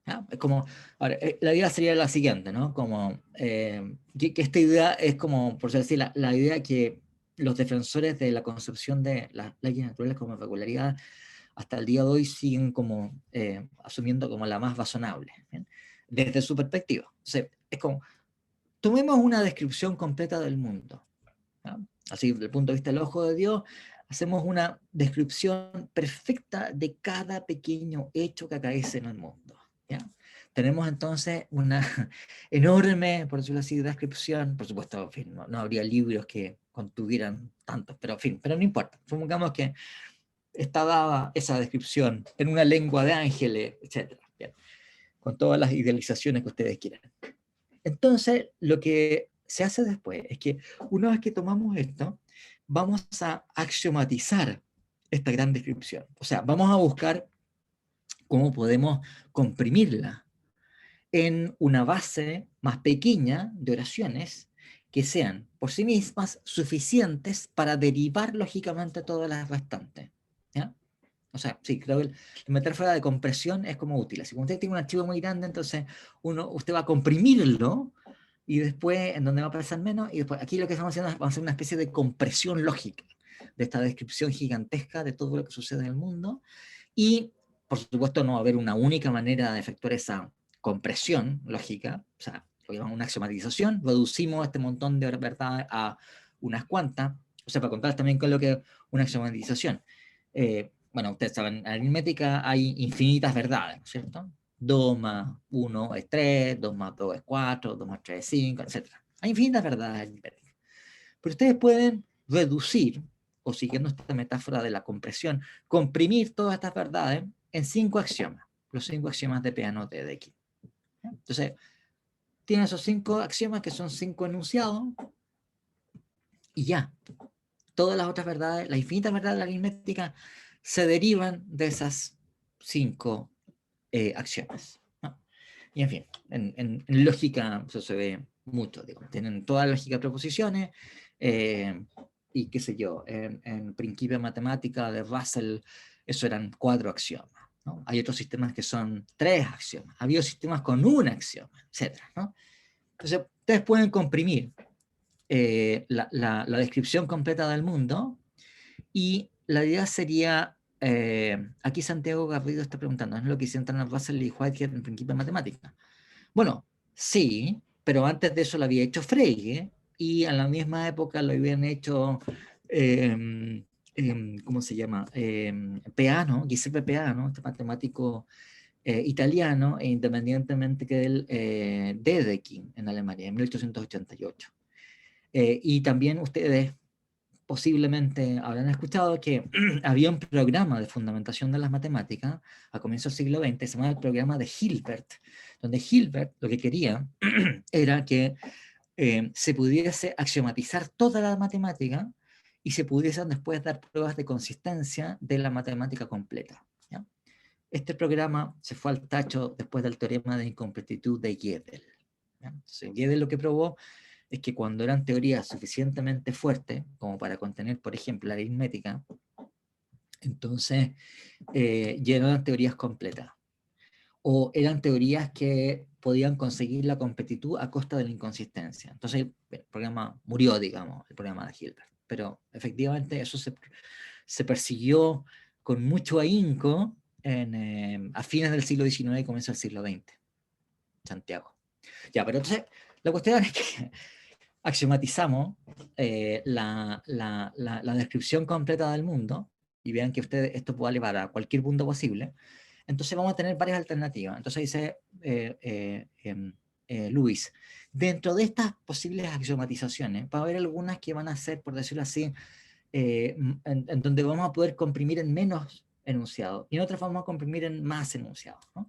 ¿Ya? Es como, ahora, la idea sería la siguiente, ¿no? Como que esta idea es como, por decir, la idea que los defensores de la concepción de las leyes naturales como regularidad hasta el día de hoy siguen como asumiendo como la más razonable, ¿bien? Desde su perspectiva. Entonces, es como, tomemos una descripción completa del mundo, ¿ya? Así, desde el punto de vista del ojo de Dios, hacemos una descripción perfecta de cada pequeño hecho que acaece en el mundo, ¿ya? Tenemos entonces una enorme, por decirlo así, descripción. Por supuesto, en fin, no habría libros que contuvieran tantos, pero en fin, pero no importa. Supongamos que está dada esa descripción en una lengua de ángeles, etc. Bien, con todas las idealizaciones que ustedes quieran. Entonces, lo que se hace después es que una vez que tomamos esto, vamos a axiomatizar esta gran descripción. O sea, vamos a buscar cómo podemos comprimirla en una base más pequeña de oraciones que sean por sí mismas suficientes para derivar lógicamente todas las restantes. ¿Ya? O sea, sí, creo que la metáfora de compresión es como útil. Si usted tiene un archivo muy grande, entonces usted va a comprimirlo y después en donde va a pasar menos, y después aquí lo que estamos haciendo es vamos a hacer una especie de compresión lógica de esta descripción gigantesca de todo lo que sucede en el mundo, y por supuesto no va a haber una única manera de efectuar esa compresión lógica, o sea, lo que llamamos una axiomatización, reducimos este montón de verdades a unas cuantas, o sea, para contar también con lo que es una axiomatización. Bueno, ustedes saben, en aritmética hay infinitas verdades, ¿no es cierto? 2 más 1 es 3, 2 más 2 es 4, 2 más 3 es 5, etc. Hay infinitas verdades aritméticas. Pero ustedes pueden reducir, o siguiendo esta metáfora de la compresión, comprimir todas estas verdades en 5 axiomas, los 5 axiomas de Peano T de aquí. Entonces, tienen esos 5 axiomas que son 5 enunciados, y ya, todas las otras verdades, las infinitas verdades de la aritmética, se derivan de esas 5 acciones, ¿no? Y en fin, en lógica eso se ve mucho, digamos. Tienen toda la lógica de proposiciones, y qué sé yo, en principio de matemática de Russell, eso eran 4 axiomas, ¿no? Hay otros sistemas que son 3 axiomas, había sistemas con un axioma, etc., ¿no? Entonces, ustedes pueden comprimir la descripción completa del mundo, y la idea sería aquí Santiago Garrido está preguntando, ¿no es lo que hicieron Russell y Whitehead en principio de matemática? Bueno, sí, pero antes de eso lo había hecho Frege, y a la misma época lo habían hecho, ¿cómo se llama? Peano, Giuseppe Peano, este matemático italiano, e independientemente que del Dedekind en Alemania, en 1888. Y también ustedes posiblemente habrán escuchado que había un programa de fundamentación de las matemáticas a comienzos del siglo XX, se llamaba el programa de Hilbert, donde Hilbert lo que quería era que se pudiese axiomatizar toda la matemática y se pudiesen después dar pruebas de consistencia de la matemática completa. ¿Ya? Este programa se fue al tacho después del teorema de incompletitud de Gödel. ¿Ya? Entonces, Gödel lo que probó es que cuando eran teorías suficientemente fuertes como para contener, por ejemplo, la aritmética, entonces ya eran teorías completas. O eran teorías que podían conseguir la completitud a costa de la inconsistencia. Entonces el programa murió, digamos, el programa de Hilbert. Pero efectivamente eso se persiguió con mucho ahínco a fines del siglo XIX y comienzo del siglo XX. Santiago. Ya, pero entonces la cuestión es que axiomatizamos la descripción completa del mundo, y vean que ustedes esto vale para cualquier mundo posible. Entonces vamos a tener varias alternativas. Entonces dice Luis, dentro de estas posibles axiomatizaciones va a haber algunas que van a ser, por decirlo así, en donde vamos a poder comprimir en menos enunciados, y en otras vamos a comprimir en más enunciados, ¿no?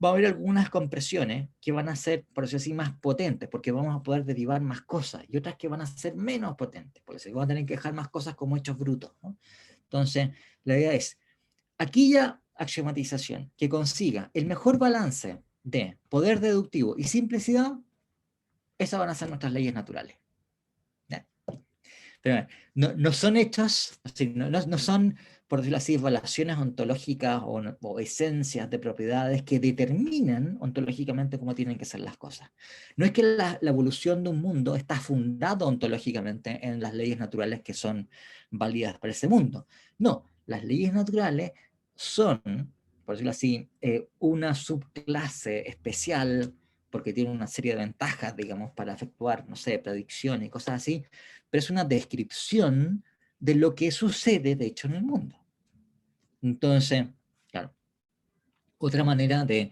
Va a haber algunas compresiones que van a ser, por decirlo así, más potentes, porque vamos a poder derivar más cosas, y otras que van a ser menos potentes, por eso vamos a tener que dejar más cosas como hechos brutos, ¿no? Entonces, la idea es, aquella axiomatización que consiga el mejor balance de poder deductivo y simplicidad, esas van a ser nuestras leyes naturales. ¿Ya? Pero no son hechos, no son, por decirlo así, relaciones ontológicas o esencias de propiedades que determinan ontológicamente cómo tienen que ser las cosas. No es que la evolución de un mundo está fundada ontológicamente en las leyes naturales que son válidas para ese mundo. No, las leyes naturales son, por decirlo así, una subclase especial porque tiene una serie de ventajas, digamos, para efectuar, no sé, predicciones y cosas así, pero es una descripción de lo que sucede, de hecho, en el mundo. Entonces, claro, otra manera de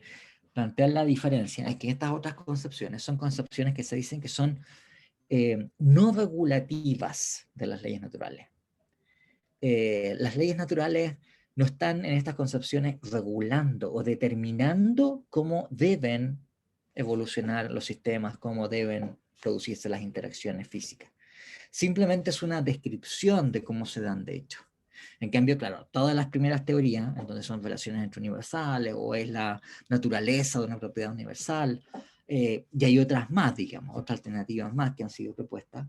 plantear la diferencia es que estas otras concepciones son concepciones que se dicen que son no regulativas de las leyes naturales. Las leyes naturales no están en estas concepciones regulando o determinando cómo deben evolucionar los sistemas, cómo deben producirse las interacciones físicas. Simplemente es una descripción de cómo se dan de hecho. En cambio, claro, todas las primeras teorías, en donde son relaciones entre universales o es la naturaleza de una propiedad universal, y hay otras más, digamos, otras alternativas más que han sido propuestas,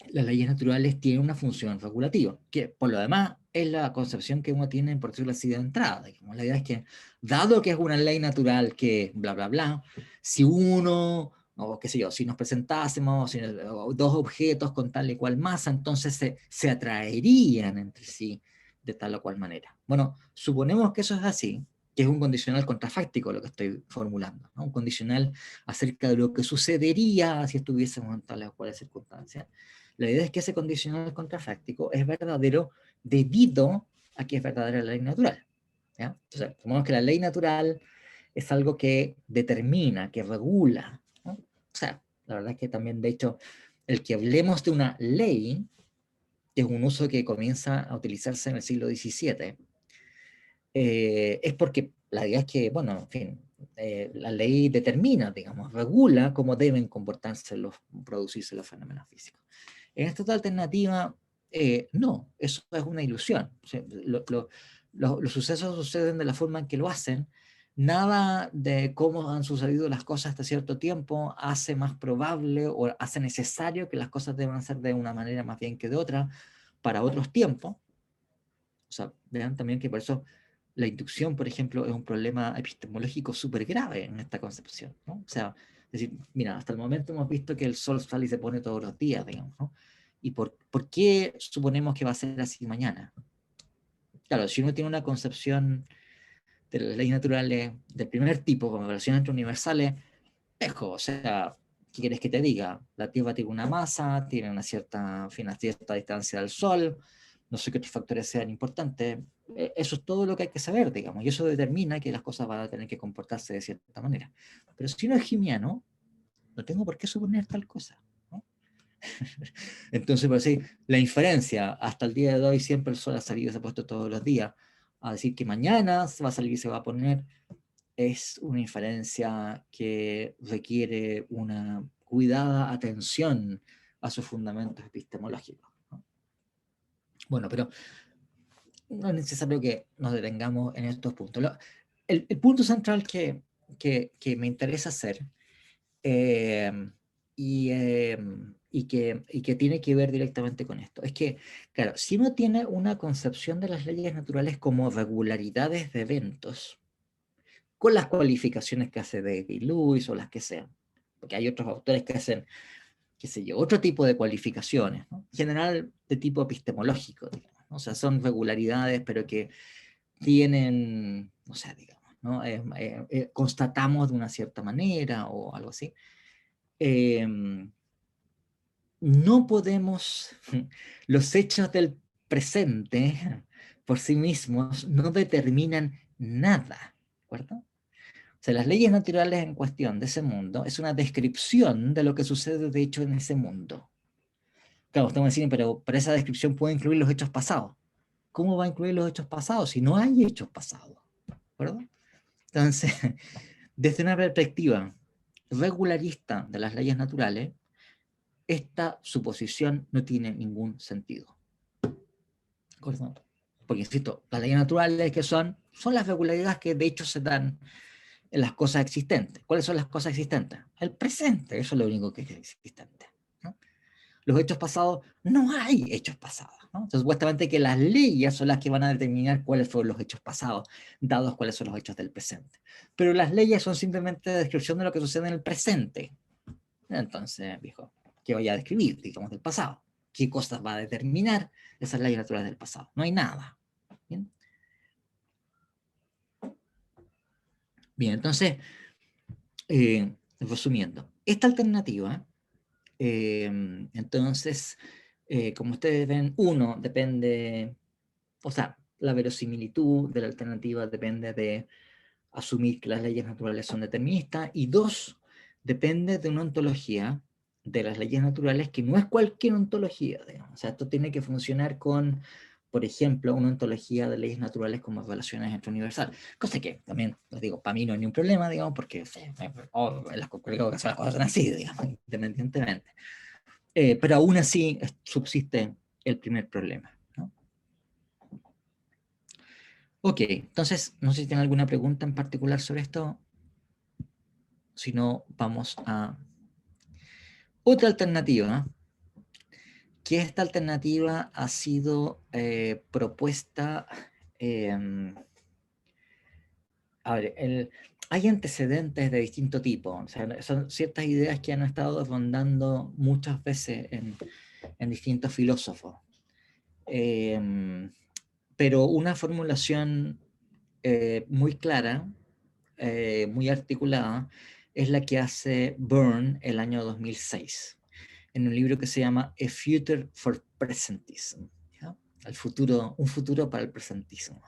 las leyes naturales tienen una función regulativa, que por lo demás es la concepción que uno tiene, por decirlo así, de entrada. Digamos. La idea es que, dado que es una ley natural que bla, bla, bla, si uno, o qué sé yo, si nos presentásemos dos objetos con tal y cual masa, entonces se atraerían entre sí de tal o cual manera. Bueno, suponemos que eso es así, que es un condicional contrafáctico lo que estoy formulando, ¿no? Un condicional acerca de lo que sucedería si estuviésemos en tales o cuales circunstancias. La idea es que ese condicional contrafáctico es verdadero debido a que es verdadera la ley natural. ¿Ya? Entonces, supongamos que la ley natural es algo que determina, que regula, ¿no? O sea, la verdad es que también, de hecho, el que hablemos de una ley, que es un uso que comienza a utilizarse en el siglo XVII, es porque la idea es que, bueno, en fin, la ley determina, digamos, regula cómo deben comportarse producirse los fenómenos físicos. En esta otra alternativa, no, eso es una ilusión. O sea, los sucesos suceden de la forma en que lo hacen. Nada de cómo han sucedido las cosas hasta cierto tiempo hace más probable o hace necesario que las cosas deban ser de una manera más bien que de otra para otros tiempos. O sea, vean también que por eso la inducción, por ejemplo, es un problema epistemológico súper grave en esta concepción, ¿no? O sea, es decir, mira, hasta el momento hemos visto que el sol sale y se pone todos los días, digamos, ¿no? ¿Y por qué suponemos que va a ser así mañana? Claro, si uno tiene una concepción de las leyes naturales del primer tipo, como relaciones entre universales, o sea, ¿qué quieres que te diga? La Tierra tiene una masa, tiene una cierta distancia del Sol, no sé qué otros factores sean importantes. Eso es todo lo que hay que saber, digamos, y eso determina que las cosas van a tener que comportarse de cierta manera. Pero si uno es gimiano, no tengo por qué suponer tal cosa, ¿no? Entonces, por así, la inferencia, hasta el día de hoy siempre el Sol ha salido y se ha puesto todos los días, a decir que mañana se va a salir y se va a poner, es una inferencia que requiere una cuidada atención a sus fundamentos epistemológicos, ¿no? Bueno, pero no es necesario que nos detengamos en estos puntos. El punto central que me interesa hacer eh, y que tiene que ver directamente con esto es que, claro, si uno tiene una concepción de las leyes naturales como regularidades de eventos, con las cualificaciones que hace David Lewis o las que sean, porque hay otros autores que hacen, qué sé yo, otro tipo de cualificaciones, ¿no? En general de tipo epistemológico, digamos, ¿no? O sea, son regularidades, pero que tienen, no sé, digamos, ¿no? Constatamos de una cierta manera o algo así. No podemos, los hechos del presente por sí mismos no determinan nada, ¿de acuerdo? O sea, las leyes naturales en cuestión de ese mundo es una descripción de lo que sucede de hecho en ese mundo. Claro, usted me dice, pero esa descripción puede incluir los hechos pasados. ¿Cómo va a incluir los hechos pasados si no hay hechos pasados? ¿De acuerdo? Entonces, desde una perspectiva regularista de las leyes naturales, esta suposición no tiene ningún sentido. ¿De acuerdo? Porque, insisto, las leyes naturales que son las regularidades que de hecho se dan en las cosas existentes. ¿Cuáles son las cosas existentes? El presente, eso es lo único que es existente, ¿no? Los hechos pasados, no hay hechos pasados, ¿no? Entonces, supuestamente que las leyes son las que van a determinar cuáles fueron los hechos pasados, dados cuáles son los hechos del presente. Pero las leyes son simplemente descripción de lo que sucede en el presente. Entonces, viejo, ¿qué voy a describir, digamos, del pasado? ¿Qué cosas va a determinar esas leyes naturales del pasado? No hay nada. ¿Bien? Bien, entonces, resumiendo, esta alternativa, entonces, como ustedes ven, uno, depende, o sea, la verosimilitud de la alternativa depende de asumir que las leyes naturales son deterministas, y dos, depende de una ontología de las leyes naturales que no es cualquier ontología, digamos. O sea, esto tiene que funcionar con, por ejemplo, una ontología de leyes naturales como relaciones entre universales, cosa que también, les digo, para mí no hay ningún problema, digamos, porque en las cosas son así, digamos, independientemente. Pero aún así subsiste el primer problema, ¿no? Ok, entonces, no sé si tienen alguna pregunta en particular sobre esto. Si no, vamos a otra alternativa, que esta alternativa ha sido propuesta. A ver, hay antecedentes de distinto tipo, o sea, son ciertas ideas que han estado rondando muchas veces en distintos filósofos. Pero una formulación muy clara, muy articulada, es la que hace Byrne el año 2006, en un libro que se llama A Future for Presentism, ¿ya? Un futuro para el presentismo,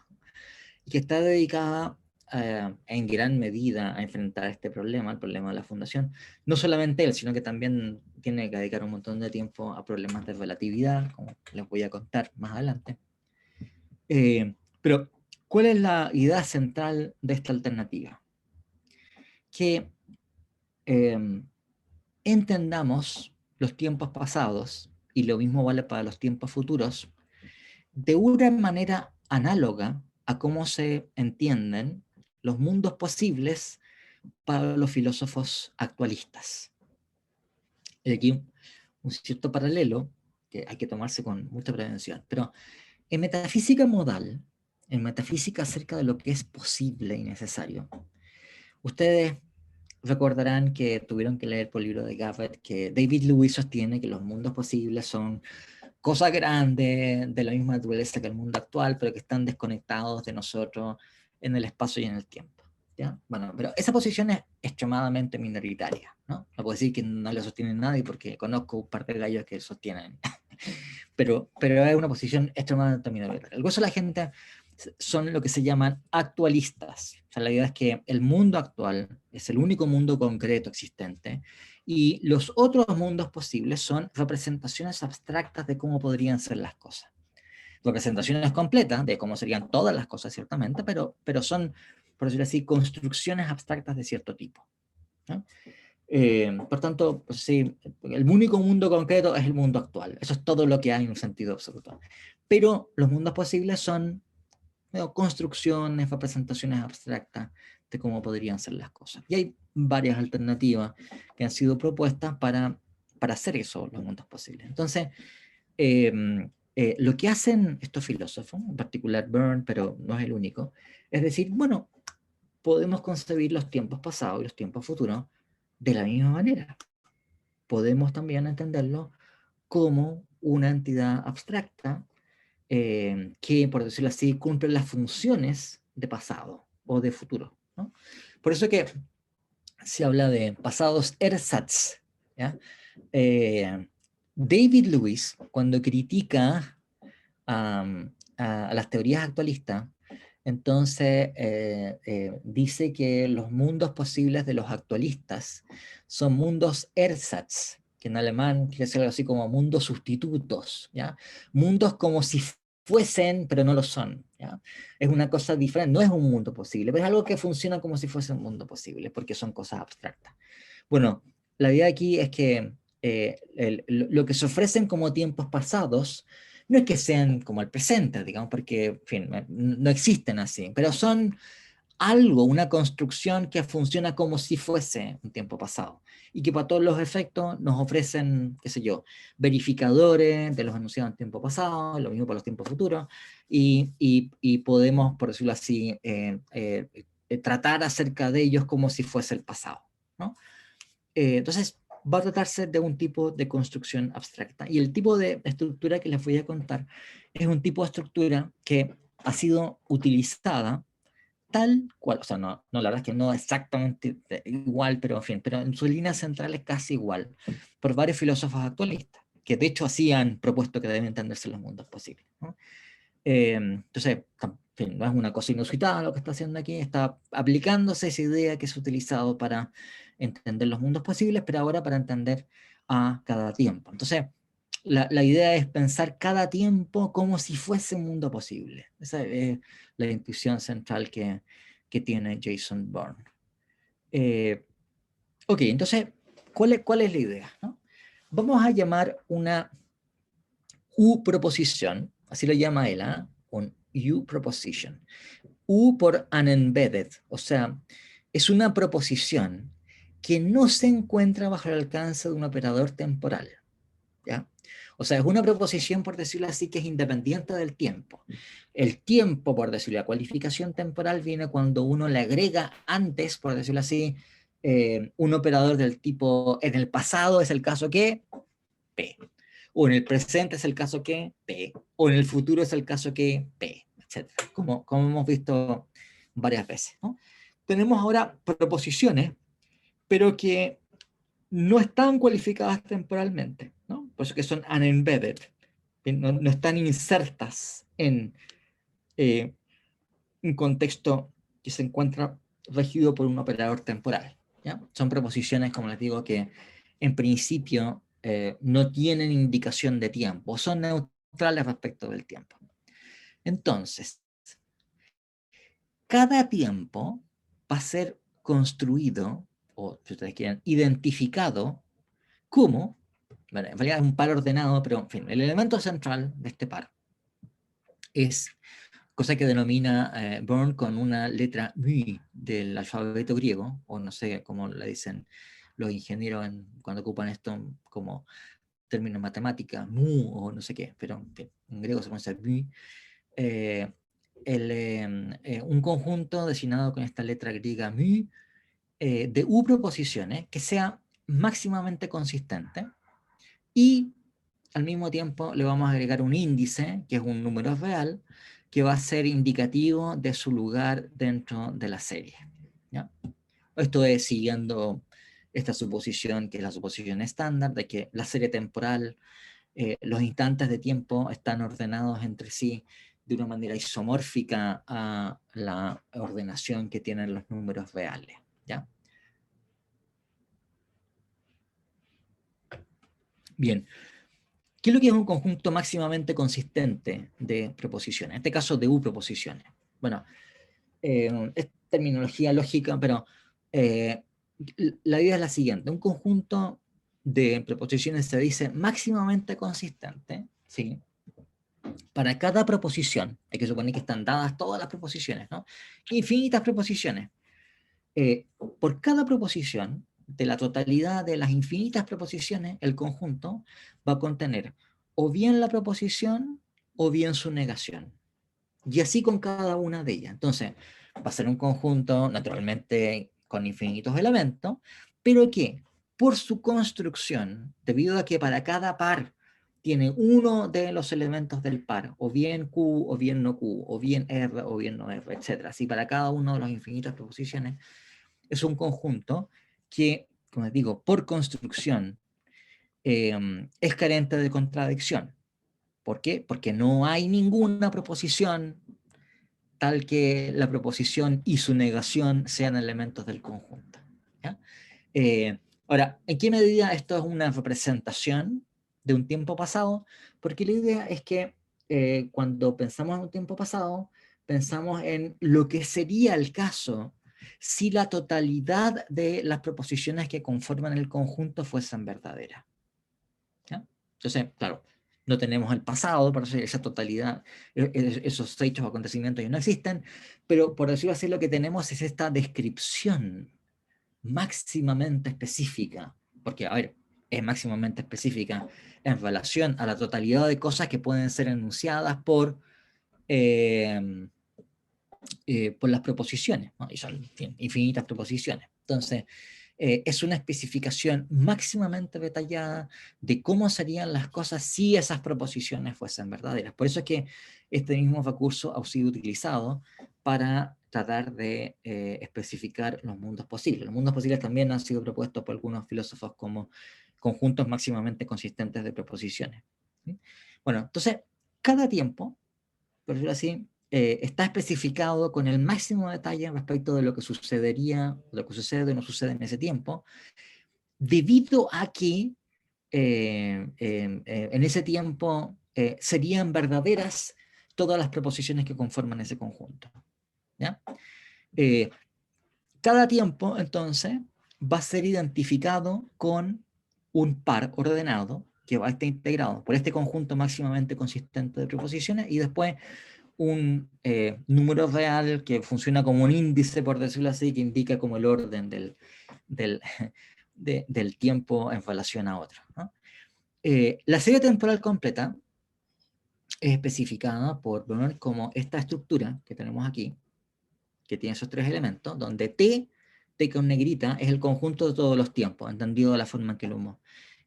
y que está dedicada en gran medida a enfrentar este problema, el problema de la fundación. No solamente él, sino que también tiene que dedicar un montón de tiempo a problemas de relatividad, como les voy a contar más adelante. Pero, ¿cuál es la idea central de esta alternativa? Que entendamos los tiempos pasados, y lo mismo vale para los tiempos futuros, de una manera análoga a cómo se entienden los mundos posibles para los filósofos actualistas. Hay aquí un cierto paralelo que hay que tomarse con mucha prevención, pero en metafísica modal, en metafísica acerca de lo que es posible y necesario, ustedes recordarán que tuvieron que leer por el libro de Gaffett que David Lewis sostiene que los mundos posibles son cosas grandes de la misma naturaleza que el mundo actual, pero que están desconectados de nosotros en el espacio y en el tiempo. ¿Ya? Bueno, pero esa posición es extremadamente minoritaria, ¿no? No puedo decir que no la sostiene nadie porque conozco un par de gallos que sostienen, pero es una posición extremadamente minoritaria. El grueso de la gente son lo que se llaman actualistas. O sea, la idea es que el mundo actual es el único mundo concreto existente y los otros mundos posibles son representaciones abstractas de cómo podrían ser las cosas. Representaciones completas de cómo serían todas las cosas, ciertamente, pero son, por decirlo así, construcciones abstractas de cierto tipo, ¿no? Por tanto, pues sí, el único mundo concreto es el mundo actual. Eso es todo lo que hay en un sentido absoluto. Pero los mundos posibles son construcciones, representaciones abstractas de cómo podrían ser las cosas. Y hay varias alternativas que han sido propuestas para hacer eso, los mundos posibles. Entonces, lo que hacen estos filósofos, en particular Byrne, pero no es el único, es decir, bueno, podemos concebir los tiempos pasados y los tiempos futuros de la misma manera. Podemos también entenderlo como una entidad abstracta que, por decirlo así, cumple las funciones de pasado o de futuro, ¿no? Por eso que se habla de pasados ersatz, ¿ya? David Lewis, cuando critica a las teorías actualistas, entonces dice que los mundos posibles de los actualistas son mundos ersatz, que en alemán quiere decir algo así como mundos sustitutos, ¿ya? Mundos como si fuesen, pero no lo son, ¿ya? Es una cosa diferente, no es un mundo posible, pero es algo que funciona como si fuese un mundo posible, porque son cosas abstractas. Bueno, la idea aquí es que lo que se ofrecen como tiempos pasados no es que sean como el presente, digamos, porque, en fin, no existen así, pero son algo, una construcción que funciona como si fuese un tiempo pasado y que para todos los efectos nos ofrecen, qué sé yo, verificadores de los enunciados en tiempo pasado, lo mismo para los tiempos futuros, y podemos, por decirlo así, tratar acerca de ellos como si fuese el pasado, ¿no? Entonces, va a tratarse de un tipo de construcción abstracta. Y el tipo de estructura que les voy a contar es un tipo de estructura que ha sido utilizada tal cual, o sea, la verdad es que no exactamente igual, pero en fin, pero en su línea central es casi igual, por varios filósofos actualistas, que de hecho así han propuesto que deben entenderse los mundos posibles, ¿no? Entonces, en fin, no es una cosa inusitada lo que está haciendo aquí, está aplicándose esa idea que se ha utilizado para entender los mundos posibles, pero ahora para entender a cada tiempo. Entonces, la idea es pensar cada tiempo como si fuese un mundo posible. Esa es la intuición central que tiene Jason Bourne. Ok, entonces, ¿cuál es la idea, ¿no? Vamos a llamar una U-proposición, así lo llama él, ¿eh? Un U-proposition. U por unembedded, o sea, es una proposición que no se encuentra bajo el alcance de un operador temporal, ¿ya? O sea, es una proposición, por decirlo así, que es independiente del tiempo. El tiempo, por decirlo, la cualificación temporal viene cuando uno le agrega antes, por decirlo así, un operador del tipo, en el pasado es el caso que, P. O en el presente es el caso que, P. O en el futuro es el caso que, P, etc. Como hemos visto varias veces, ¿no? Tenemos ahora proposiciones, pero que no están cualificadas temporalmente, ¿no? Por eso que son unembedded, no están insertas en un contexto que se encuentra regido por un operador temporal, ¿ya? Son proposiciones, como les digo, que en principio no tienen indicación de tiempo, son neutrales respecto del tiempo. Entonces, cada tiempo va a ser construido, o si ustedes quieren, identificado como, bueno, en realidad es un par ordenado, pero en fin, el elemento central de este par es cosa que denomina Bourne con una letra μ del alfabeto griego, o no sé cómo le dicen los ingenieros cuando ocupan esto como términos matemáticos, mu o no sé qué, pero en griego se pronuncia μ. Un conjunto designado con esta letra griega μ de U proposiciones que sea máximamente consistente, y al mismo tiempo le vamos a agregar un índice, que es un número real, que va a ser indicativo de su lugar dentro de la serie, ¿ya? Esto es siguiendo esta suposición, que es la suposición estándar, de que la serie temporal, los instantes de tiempo están ordenados entre sí de una manera isomórfica a la ordenación que tienen los números reales, ¿ya? Bien, ¿qué es lo que es un conjunto máximamente consistente de proposiciones? En este caso de U proposiciones. Bueno, es terminología lógica, pero la idea es la siguiente. Un conjunto de proposiciones se dice máximamente consistente, ¿sí? Para cada proposición, hay que suponer que están dadas todas las proposiciones, ¿no? Infinitas proposiciones. Por cada proposición, de la totalidad de las infinitas proposiciones, el conjunto va a contener o bien la proposición o bien su negación. Y así con cada una de ellas. Entonces, va a ser un conjunto, naturalmente, con infinitos elementos, pero que por su construcción, debido a que para cada par tiene uno de los elementos del par, o bien Q, o bien no Q, o bien R, o bien no R, etc. Así para cada uno de las infinitas proposiciones, es un conjunto que, como les digo, por construcción, es carente de contradicción. ¿Por qué? Porque no hay ninguna proposición tal que la proposición y su negación sean elementos del conjunto, ¿ya? Ahora, ¿en qué medida esto es una representación de un tiempo pasado? Porque la idea es que cuando pensamos en un tiempo pasado, pensamos en lo que sería el caso si la totalidad de las proposiciones que conforman el conjunto fuesen verdaderas, ¿ya? Entonces, claro, no tenemos el pasado, por eso esa totalidad, esos hechos o acontecimientos ya no existen, pero por decirlo así, lo que tenemos es esta descripción máximamente específica, porque, a ver, es máximamente específica en relación a la totalidad de cosas que pueden ser enunciadas eh, por las proposiciones, ¿no? Y son, en fin, infinitas proposiciones. Entonces, es una especificación máximamente detallada de cómo serían las cosas si esas proposiciones fuesen verdaderas. Por eso es que este mismo recurso ha sido utilizado para tratar de especificar los mundos posibles. Los mundos posibles también han sido propuestos por algunos filósofos como conjuntos máximamente consistentes de proposiciones, ¿sí? Bueno, entonces, cada tiempo, por decirlo así, está especificado con el máximo detalle respecto de lo que sucedería, lo que sucede o no sucede en ese tiempo, debido a que en ese tiempo serían verdaderas todas las proposiciones que conforman ese conjunto, ¿ya? Cada tiempo, entonces, va a ser identificado con un par ordenado que va a estar integrado por este conjunto máximamente consistente de proposiciones, y después un número real que funciona como un índice, por decirlo así, que indica como el orden del, del tiempo en relación a otro, ¿no? La serie temporal completa es especificada por poner como esta estructura que tenemos aquí, que tiene esos tres elementos, donde T con negrita, es el conjunto de todos los tiempos, entendido de la forma en que lo hemos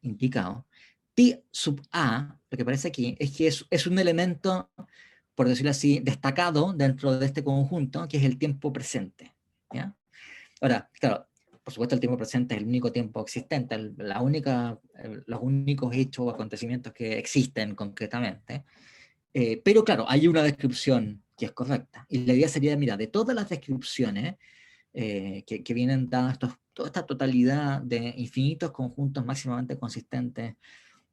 indicado. T sub A, lo que aparece aquí, es que es un elemento, por decirlo así, destacado dentro de este conjunto, que es el tiempo presente, ¿ya? Ahora, claro, por supuesto el tiempo presente es el único tiempo existente, los únicos hechos o acontecimientos que existen concretamente, pero claro, hay una descripción que es correcta, y la idea sería, mira, de todas las descripciones que vienen dadas, toda esta totalidad de infinitos conjuntos máximamente consistentes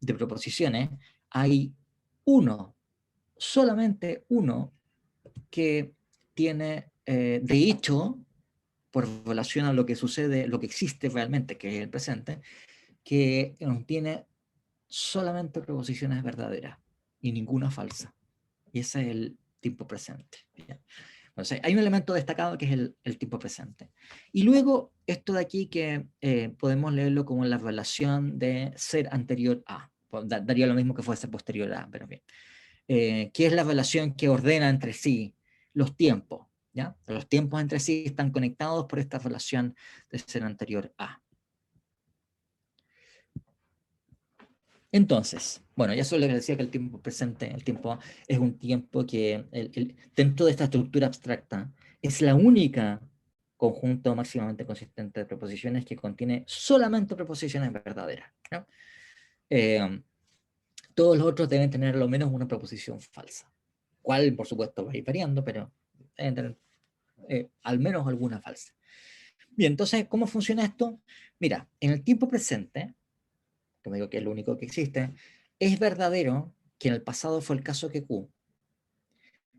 de proposiciones, hay uno, solamente uno, que tiene, de hecho, por relación a lo que sucede, lo que existe realmente, que es el presente, que tiene solamente proposiciones verdaderas y ninguna falsa. Y ese es el tiempo presente, ¿ya? Entonces, hay un elemento destacado que es el tiempo presente. Y luego, esto de aquí que podemos leerlo como la relación de ser anterior a. Daría lo mismo que fuese posterior a, pero bien. Que es la relación que ordena entre sí los tiempos. ¿ya? Los tiempos entre sí están conectados por esta relación de ser anterior a. Entonces, bueno, ya solo les decía que el tiempo presente, el tiempo es un tiempo que dentro de esta estructura abstracta es la única conjunto máximamente consistente de preposiciones que contiene solamente preposiciones verdaderas, ¿no? Todos los otros deben tener al menos una preposición falsa, cual por supuesto va a ir variando, pero deben tener al menos alguna falsa. Bien, entonces, ¿cómo funciona esto? Mira, en el tiempo presente, como digo que es lo único que existe, es verdadero que en el pasado fue el caso que Q.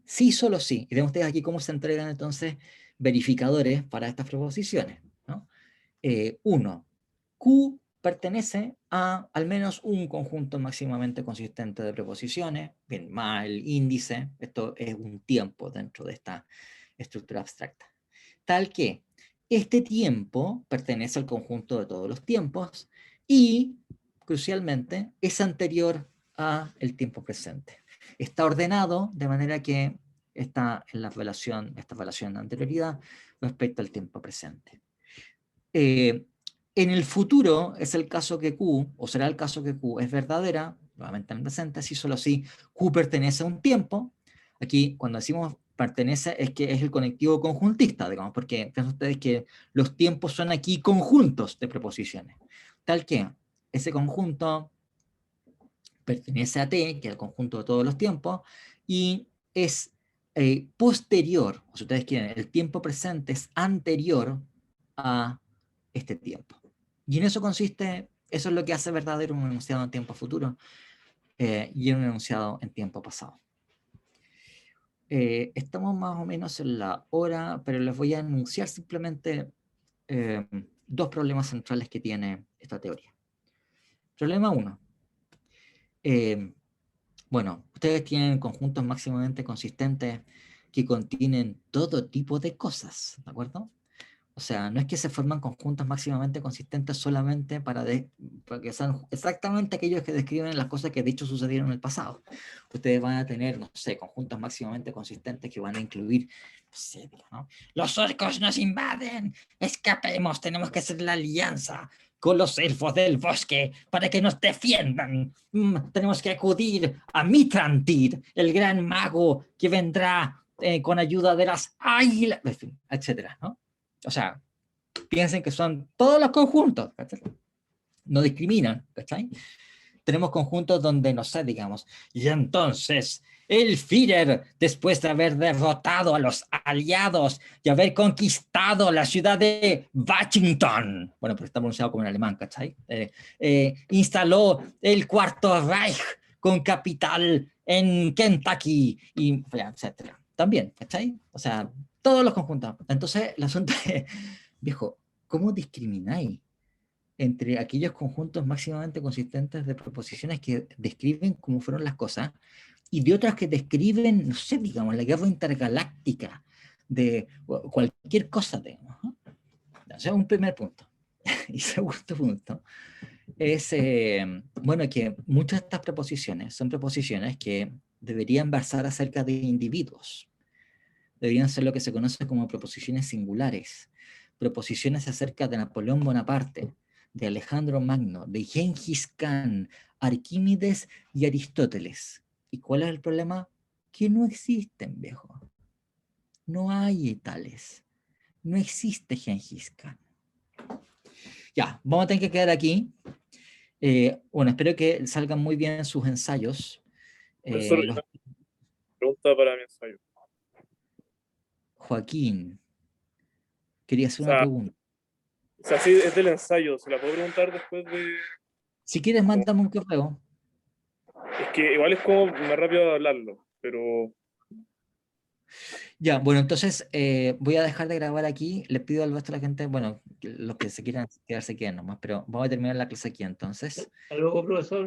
Sí, solo sí. Y ven ustedes aquí cómo se entregan entonces verificadores para estas preposiciones, ¿no? Uno, Q pertenece a al menos un conjunto máximamente consistente de preposiciones, bien, más el índice, esto es un tiempo dentro de esta estructura abstracta. Tal que este tiempo pertenece al conjunto de todos los tiempos y, crucialmente, es anterior a el tiempo presente. Está ordenado de manera que está en esta relación de anterioridad respecto al tiempo presente. En el futuro es el caso que Q, o será el caso que Q es verdadera, nuevamente en el presente, si solo si Q pertenece a un tiempo. Aquí cuando decimos pertenece es que es el conectivo conjuntista, digamos, porque piensen ustedes que los tiempos son aquí conjuntos de preposiciones, tal que ese conjunto pertenece a T, que es el conjunto de todos los tiempos, y es posterior, o si ustedes quieren, el tiempo presente es anterior a este tiempo. Y en eso consiste, eso es lo que hace verdadero un enunciado en tiempo futuro y un enunciado en tiempo pasado. Estamos más o menos en la hora, pero les voy a enunciar simplemente dos problemas centrales que tiene esta teoría. Problema 1. Bueno, ustedes tienen conjuntos máximamente consistentes que contienen todo tipo de cosas, ¿de acuerdo? O sea, no es que se forman conjuntos máximamente consistentes solamente para que sean exactamente aquellos que describen las cosas que de hecho sucedieron en el pasado. Ustedes van a tener, no sé, conjuntos máximamente consistentes que van a incluir, no sé, ¿no? Los orcos nos invaden, escapemos, tenemos que hacer la alianza con los elfos del bosque para que nos defiendan. Tenemos que acudir a Mitrantir, el gran mago que vendrá con ayuda de las águilas, en fin, etcétera, ¿no? O sea, piensen que son todos los conjuntos, ¿cachai? No discriminan, ¿cachai? Tenemos conjuntos donde, no sé, digamos, y entonces el Führer, después de haber derrotado a los aliados y haber conquistado la ciudad de Washington, bueno, pero está pronunciado como en alemán, ¿cachai? Instaló el Cuarto Reich con capital en Kentucky, y etcétera. También, ¿cachai? O sea, todos los conjuntos. Entonces, el asunto es, viejo, ¿cómo discrimináis entre aquellos conjuntos máximamente consistentes de proposiciones que describen cómo fueron las cosas y de otras que describen, no sé, digamos, la guerra intergaláctica de cualquier cosa? ¿No? Ese es un primer punto. Y segundo punto es, bueno, que muchas de estas preposiciones son preposiciones que deberían versar acerca de individuos. Deberían ser lo que se conoce como preposiciones singulares, preposiciones acerca de Napoleón Bonaparte, de Alejandro Magno, de Gengis Khan, Arquímedes y Aristóteles. ¿Y cuál es el problema? Que no existen, viejo. No hay tales. No existe Gengis Khan. Ya, vamos a tener que quedar aquí. Bueno, espero que salgan muy bien sus ensayos. Profesor, Los... una pregunta para mi ensayo. Joaquín, quería O hacer una sea, pregunta. sí, es del ensayo. ¿Se la puedo preguntar después de...? Si quieres, mándame un correo. Es que igual es como más rápido hablarlo, pero... Ya, bueno, entonces voy a dejar de grabar aquí. Les pido al resto de la gente, bueno, que los que se quieran quedar se queden nomás, pero vamos a terminar la clase aquí entonces. Hasta luego, profesor.